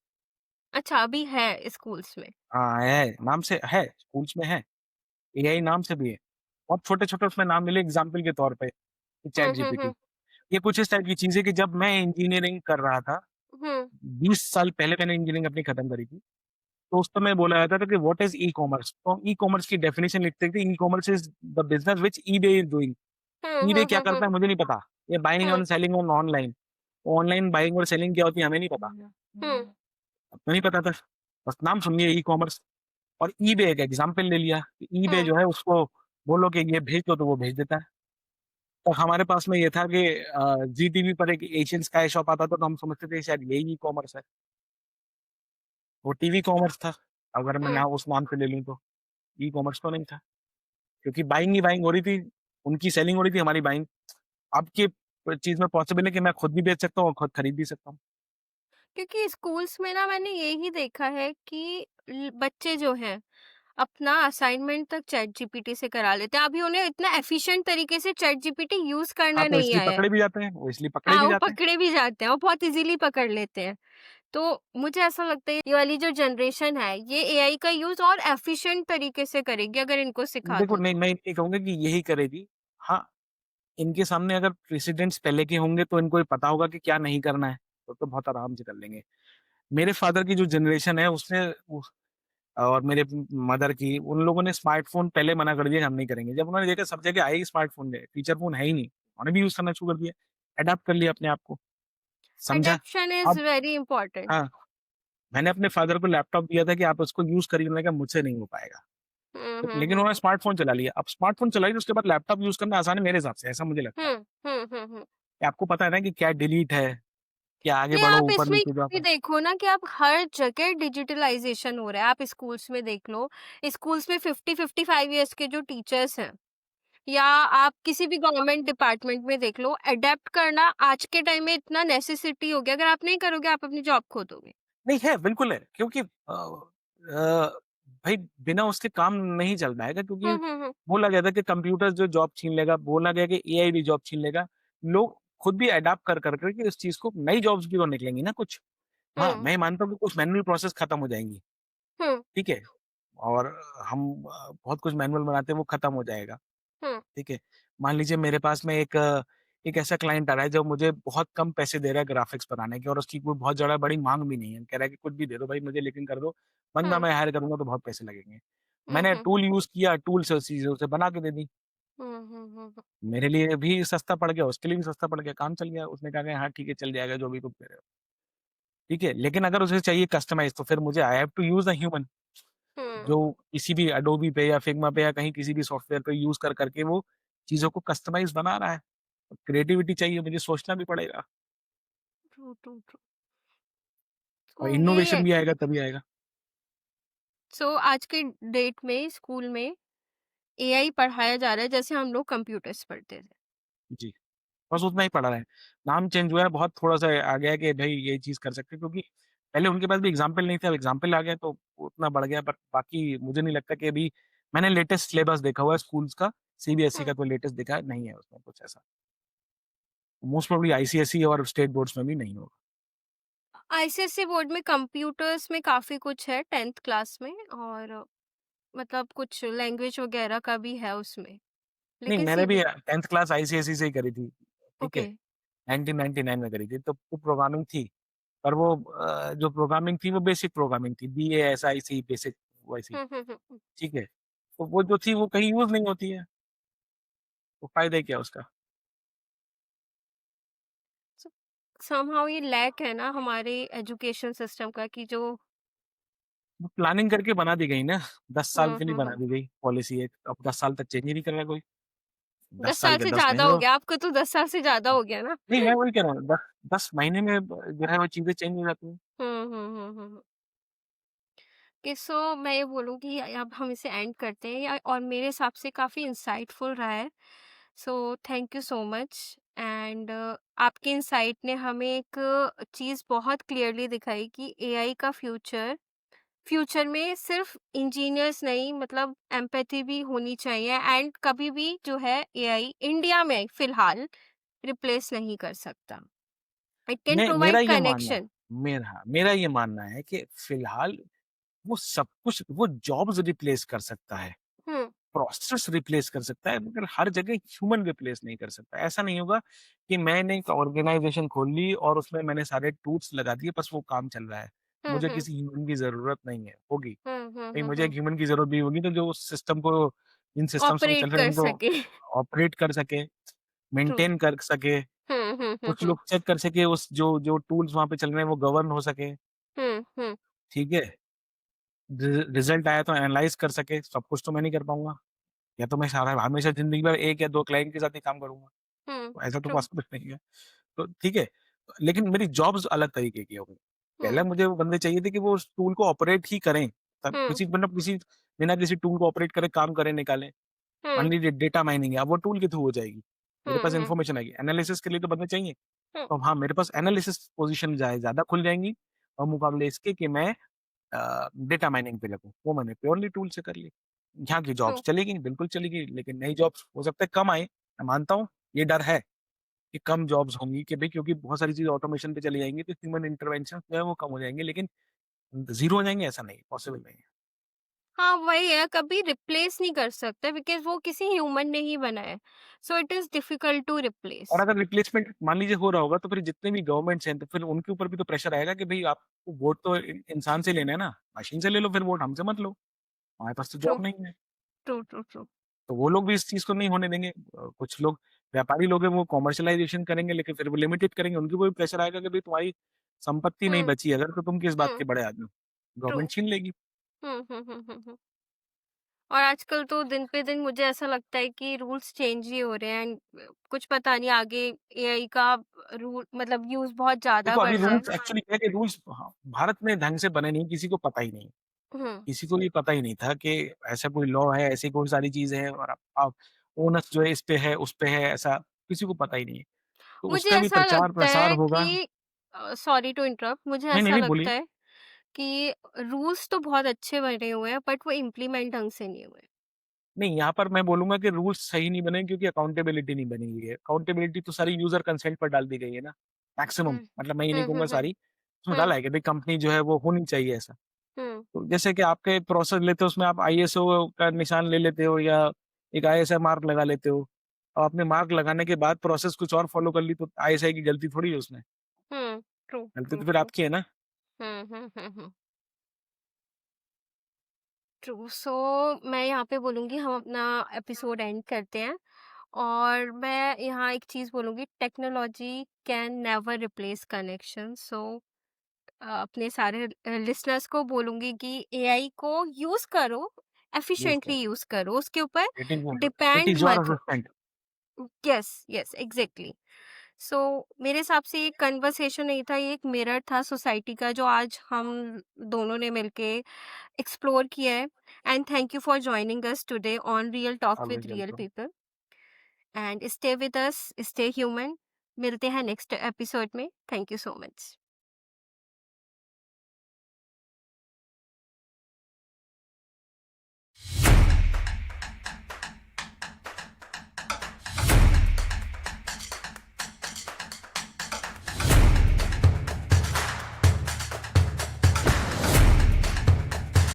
अच्छा, अभी है स्कूल्स में। हाँ, है, नाम से है, स्कूल्स में है, एआई नाम से भी है। बहुत छोटे-छोटे उसमें नाम मिले एग्ज़ाम्पल के तौर पे, चैट जीपीटी। हुँ। ये कुछ इस टाइप की चीज़ है कि जब मैं इंजीनियरिंग कर रहा था, हुँ, 20 साल पहले मैंने इंजीनियरिंग अपनी खत्म करी थी, तो उस समय बोला जाता था कि व्हाट इज़ ई-कॉमर्स? तो हम ई-कॉमर्स की डेफिनिशन लिखते थे, e-commerce is the business which eBay is doing. EBay क्या हुँ। करता है मुझे नहीं पता। ये buying hmm, and selling on online. Online buying और सेलिंग क्या होती है हमें नहीं पता। हुँ, अब तो नहीं पता था। बस नाम सुन लिया ई-कॉमर्स और ईबे एक एग्ज़ाम्पल ले लिया। ईबे हुँ। जो है उसको बोलो कि ये भेज दो तो वो भेज देता है। तो हमारे पास में ये था कि जी टीवी पर एक एशियन स्काई शॉप आता था तो हम समझते थे शायद यही ई-कॉमर्स है। वो टीवी कॉमर्स था। अगर मैं हुँ, ना उस नाम से ले लूँ तो। ई-कॉमर्स तो नहीं था। क्योंकि बाइंग ही बाइंग हो रही थी। उनकी सेलिंग हो रही थी, हमारी बाइंग। अब की चीज़ में पॉसिबल है कि मैं खुद भी बेच सकता हूँ और खुद खरीद भी सकता हूँ। क्योंकि स्कूल्स में ना मैंने यही देखा है कि बच्चे जो हैं अपना असाइनमेंट तक चैट जीपीटी से करा लेते हैं। अभी उन्हें इतना एफिशिएंट तरीके से चैट जीपीटी यूज हाँ, करना तो नहीं इसलिए आया है। पकड़े भी जाते हैं, वो इसलिए पकड़े हाँ, भी वो जाते हैं। पकड़े भी जाते हैं और बहुत इजीली पकड़ लेते हैं। तो मुझे ऐसा लगता है ये वाली जो जनरेशन है ये एआई का यूज और एफिशिएंट तरीके से करेगी अगर इनको सिखा देखो दो नहीं, तो। मैं ये कहूँगा कि यही करेगी। हाँ, इनके सामने अगर प्रेसिडेंट्स पहले के होंगे तो इनको ये पता होगा कि क्या नहीं करना है, तो बहुत आराम से कर लेंगे। मेरे फादर की जो जनरेशन है उसने उस और मेरे मदर की, उन लोगों ने स्मार्टफ़ोन पहले मना कर दिया कि हम नहीं करेंगे। जब उन्होंने देखा सब जगह है ही स्मार्टफ़ोन है, फीचर फ़ोन है ही नहीं, उन्होंने भी यूज़ करना शुरू कर दिया। एडॉप्ट कर लिया अपने आप को, समझा। अडेप्शन इज अब वेरी इंपॉर्टेंट। हाँ, मैंने अपने फादर को लैपटॉप दिया था कि आप उसको यूज़ करिए, उन्होंने कहा मुझसे नहीं हो पाएगा। तो लेकिन उन्होंने हम्म। स्मार्टफ़ोन चला लिया। अब स्मार्टफ़ोन चला लिया उसके बाद लैपटॉप यूज़ करना आसान है मेरे हिसाब से, ऐसा मुझे लगता है। हुँ। कि आपको पता है ना कि क्या डिलीट है, क्या आगे ये बढ़ो, आप इसमें ऊपर-नीचे ये जाओ। देखो ना कि आप हर जगह डिजिटलाइज़ेशन हो रहा है। आप स्कूल्स में देख लो, स्कूल्स में 50-55 इयर्स के जो टीचर्स हैं या आप किसी भी गवर्नमेंट डिपार्टमेंट में देख लो, अडैप्ट करना आज के टाइम में इतना नेसेसिटी हो गया। अगर आप नहीं करोगे, आप अपनी जॉब खो दोगे। नहीं है, बिल्कुल है, क्योंकि भई बिना उसके काम नहीं चल पाएगा क्योंकि हुँ। बोला गया था कि कंप्यूटर जो जॉब छीन लेगा, बोला गया कि एआई भी जॉब छीन लेगा। लोग खुद भी अडॉप्ट कर कर के इस चीज़ को नई जॉब्स भी तो निकलेंगी ना कुछ। हाँ, हुँ, मैं मानता हूँ कि कुछ मैनुअल प्रोसेस खत्म हो जाएँगी, हुँ, ठीक है? और हम बहुत कुछ मैनुअल बनाते हैं वो खत्म हो जाएगा, हुँ, ठीक है? मान लीजिए मेरे पास में एक ऐसा क्लाइंट आ रहा है जो मुझे बहुत कम पैसे दे रहा है ग्राफ़िक्स बनाने के और उसकी कोई बहुत ज़्यादा बड़ी माँग भी नहीं है। कह रहा है कि कुछ भी दे दो भाई मुझे लेकिन कर दो, बंदा हुँ, मैं हायर करूँगा तो बहुत पैसे लगेंगे। हुँ, मैंने हुँ, टूल यूज़ किया, टूल से उस चीज़ें उसे बना के दे दी। हुँ। मेरे लिए भी सस्ता पड़ गया, उसके लिए भी सस्ता पड़ गया, काम चल गया। उसने कहा कि हाँ, ठीक है चल जाएगा जो भी तुम कह रहे हो। ठीक है, लेकिन अगर उसे चाहिए कस्टमाइज़ तो फिर मुझे I have to use a human जो हुँ, किसी भी एडोबी पे या फिग्मा पे या कहीं किसी भी सॉफ्टवेयर पे यूज़ कर के वो चीज़ों को कस्टमाइज़ बना रहा है। क्रिएटिविटी चाहिए, मुझे सोचना भी पड़ेगा ट्रू। और तो यही इनोवेशन है। भी आएगा तभी आएगा। सो आज के डेट में स्कूल में एआई पढ़ाया जा रहा है जैसे हम लोग कंप्यूटर्स पढ़ते थे। जी, बस उतना ही पड़ा है। नाम चेंज हुआ है, बहुत थोड़ा-सा आ गया है कि भई ये चीज़ कर सकते हैं क्योंकि पहले उनके पास भी एग्ज़ाम्पल नहीं थे, अब एग्ज़ाम्पल आ गए तो उतना बढ़ गया बट बाकी मुझे नहीं लगता कि अभी मैंने लेटेस्ट सिलेबस देखा हुआ है स्कूल्स का, सीबीएसई हुँ। का कोई लेटेस्ट देखा है, नहीं है उसमें कुछ ऐसा। मोस्ट प्रोबेबली आईसीएसई और स्टेट बोर्ड्स में भी नहीं होगा। आईसीएसई बोर्ड में कंप्यूटर्स में काफ़ी कुछ है 10th क्लास में और मतलब कुछ लैंग्वेज वगैरह का भी है उसमें। नहीं, लेकिन मैंने भी सीबी 10th क्लास आईसीएसई से ही करी थी, ठीक है? ओके। 1999 में करी थी, तो प्रोग्रामिंग थी। पर वो जो प्रोग्रामिंग थी वो बेसिक प्रोग्रामिंग थी, बीए, एसआईसी, बेसिक वैसी, हुँ। ठीक है? तो वो जो थी वो कहीं यूज़ नहीं होती है, तो फ़ायदा ही क्या उसका? सो समहाउ ये लैक है ना हमारे एजुकेशन सिस्टम का कि जो वो प्लानिंग करके बना दी गई ना, 10 साल के लिए बना हुँ। दी गई पॉलिसी एक, अब 10 साल तक चेंज ही नहीं कर रहा कोई। 10 10 साल साल के से 10 ज़्यादा महीने हो तो गया, आपको तो 10 साल से ज़्यादा हो गया ना। नहीं, मैं वही कह रहा हूँ, 10 महीने में जो है वो चीज़ें चेंज हो जाती हैं। हुँ। कि सो मैं ये बोलूँगी अब हम इसे एंड करते हैं और मेरे हिसाब से काफ़ी इंसाइटफुल रहा है। So thank you so much and आपके इंसाइट ने हमें एक चीज़ बहुत क्लियरली दिखाई कि एआई का फ्यूचर में सिर्फ इंजीनियर्स नहीं मतलब एम्पैथी भी होनी चाहिए एंड कभी भी जो है एआई इंडिया में फिलहाल रिप्लेस नहीं कर सकता। इट कैन मैं मेरा प्रोवाइड ये मानना है कनेक्शन। मेरा ये मानना है कि फ़िलहाल वो सब कुछ वो जॉब्स रिप्लेस कर सकता है, हुँ, प्रोसेस रिप्लेस कर सकता है, मगर हर जगह ह्यूमन रिप्लेस नहीं कर सकता। ऐसा नहीं होगा कि मैंने एक ऑर्गेनाइज़ेशन खोल ली और उसमें मैंने सारे टूल्स लगा दिए, बस वो काम चल रहा है। हुँ, मुझे हुँ, किसी ह्यूमन की ज़रूरत नहीं है, होगी। कहीं मुझे एक हुँ। ह्यूमन की ज़रूरत भी होगी तो जो उस सिस्टम को जिन सिस्टम्स में वो चल ऑपरेट रहे हैं कर उनको सके। ऑपरेट कर सके, ट्रू। मेंटेन कर सके, कुछ हुँ। लोग चेक कर सके उस जो जो टूल्स वहाँ पे चल रहे हैं वो गवर्न हो सके, हुँ। ठीक है? रिज़ल्ट आया तो एनालाइज़ कर सके, सब कुछ तो मैं नहीं कर पाऊँगा। या तो मैं सारा हमेशा ज़िंदगी भर 1 या 2 क्लाइंट के साथ ही काम करूँगा, हुँ, तो ऐसा तो ट्रू। पॉसिबल नहीं है। तो ठीक है, लेकिन मेरी जॉब्स अलग तरीके की हो गई। पहले हुँ, मुझे वो बंदे चाहिए थे कि वो उस टूल को ऑपरेट ही करें, तब हुँ, किसी मतलब किसी बिना किसी टूल को ऑपरेट करे काम करें, निकालें। मान हुँ, लीजिए डेटा माइनिंग है, अब वो टूल के थ्रू हो जाएगी। मेरे पास हुँ। इन्फॉर्मेशन आएगी, एनालिसिस के लिए तो बंदे चाहिए। हुँ, तो हाँ, मेरे पास एनालिसिस पोज़ीशन ज़्यादा खुल जाएँगी और मुकाबले इसके कि मैं डेटा माइनिंग पे लगूँ, वो मैंने प्योरली टूल से कर ली। यहाँ की ट्रू। जॉब्स चलेगी, बिल्कुल चलेगी, लेकिन नई जॉब्स हो सकता है कम आएँ, मैं मानता हूँ, ये डर है कि कम जॉब्स होंगी कि भई क्योंकि बहुत सारी चीज़ें ऑटोमेशन पे चली जाएँगी, तो ह्यूमन इंटरवेंशन जो है वो कम हो जाएँगे, लेकिन ज़ीरो हो जाएँगे ऐसा नहीं, पॉसिबल नहीं है। हाँ, वही है कभी रिप्लेस नहीं कर सकते बिकॉज़ वो किसी ह्यूमन ने ही बनाया है। So it is difficult to और रिप्लेस। अगर रिप्लेसमेंट मान लीजिए हो रहा होगा, तो फिर जितने भी गवर्नमेंट्स हैं, तो फिर उनके ऊपर भी तो प्रेशर आएगा कि भई आपको वोट तो इंसान से लेना है ना, मशीन से ले लो फिर वोट, हमसे मत लो, हमारे पास तो ट्रू, जॉब नहीं है। ट्रू। तो वो लोग भी इस चीज़ को नहीं होने देंगे। कुछ लोग व्यापारी लोग हैं वो कमर्शियलाइज़ेशन करेंगे लेकिन फिर वो लिमिटेड करेंगे, उनके ऊपर भी प्रेशर आएगा कि भई तुम्हारी संपत्ति नहीं हुँ, बची अगर तो तुम किस बात हुँ, के बड़े आदमी हो? ट्रू। गवर्नमेंट छीन लेगी। हुँ। और आजकल तो दिन पे दिन मुझे ऐसा लगता है कि रूल्स चेंज ही हो रहे हैं एंड कुछ पता नहीं आगे एआई का रूल मतलब यूज़ बहुत ज़्यादा देखो अभी बढ़ जाए। रूल्स एक्चुअली क्या है कि रूल्स हाँ, भारत में ढंग से बने नहीं, किसी को पता ही नहीं। हुँ। किसी को ये पता ही नहीं था कि ऐसा कोई लॉ है, ऐसी कोई सारी चीज़ें हैं और आप ओनस जो है इस पे है, उस पे है, ऐसा किसी को पता ही नहीं है। तो मुझे उसका भी ऐसा लगता प्रचार-प्रसार है होगा। कि सॉरी टू इंटरप्ट मुझे ऐसा नहीं, लगता बोलिए। है कि रूल्स तो बहुत अच्छे बने हुए हैं बट वो इम्प्लीमेंट ढंग से नहीं हुए। नहीं, यहाँ पर मैं बोलूँगा कि रूल्स सही नहीं बने क्योंकि अकाउंटेबिलिटी नहीं बनी हुई है। अकाउंटेबिलिटी तो सारी यूज़र कंसेंट पर डाल दी गई है ना, मैक्सिमम हुँ। मतलब मैं ये नहीं हुँ, कहूँगा हुँ, हुँ। सारी, उसमें हुँ, डाला है कि भई कंपनी जो है वो होनी चाहिए ऐसा। हुँ, तो जैसे कि आपके प्रोसेस लेते हो उसमें आप आईएसओ का निशान ले लेते हो या एक आईएसआई मार्क लगा लेते हो। अब आपने मार्क लगाने के बाद प्रोसेस कुछ और फ़ॉलो कर ली तो आईएसआई की गलती थोड़ी है उसमें, हुँ। ट्रू, गलती ट्रू, तो फिर ट्रू। आपकी है ना। हुँ। ट्रू। सो मैं यहाँ पे बोलूँगी हम अपना एपिसोड एंड करते हैं और मैं यहाँ एक चीज़ बोलूँगी technology can never replace connection. So अपने सारे लिसनर्स को बोलूँगी कि एआई को यूज़ करो, यूज़ करो। एफिशिएंटली यूज़ करो, उसके ऊपर इट डिपेंड इज़ योर मत हो। असिस्टेंट। Yes exactly. सो मेरे हिसाब से ये कन्वर्सेशन नहीं था, ये एक मिरर था सोसाइटी का जो आज हम दोनों ने मिलके एक्सप्लोर किया है। And thank you for joining us today on real talk with always real welcome. People and stay with us, stay human. मिलते हैं नेक्स्ट एपिसोड में। Thank you so much.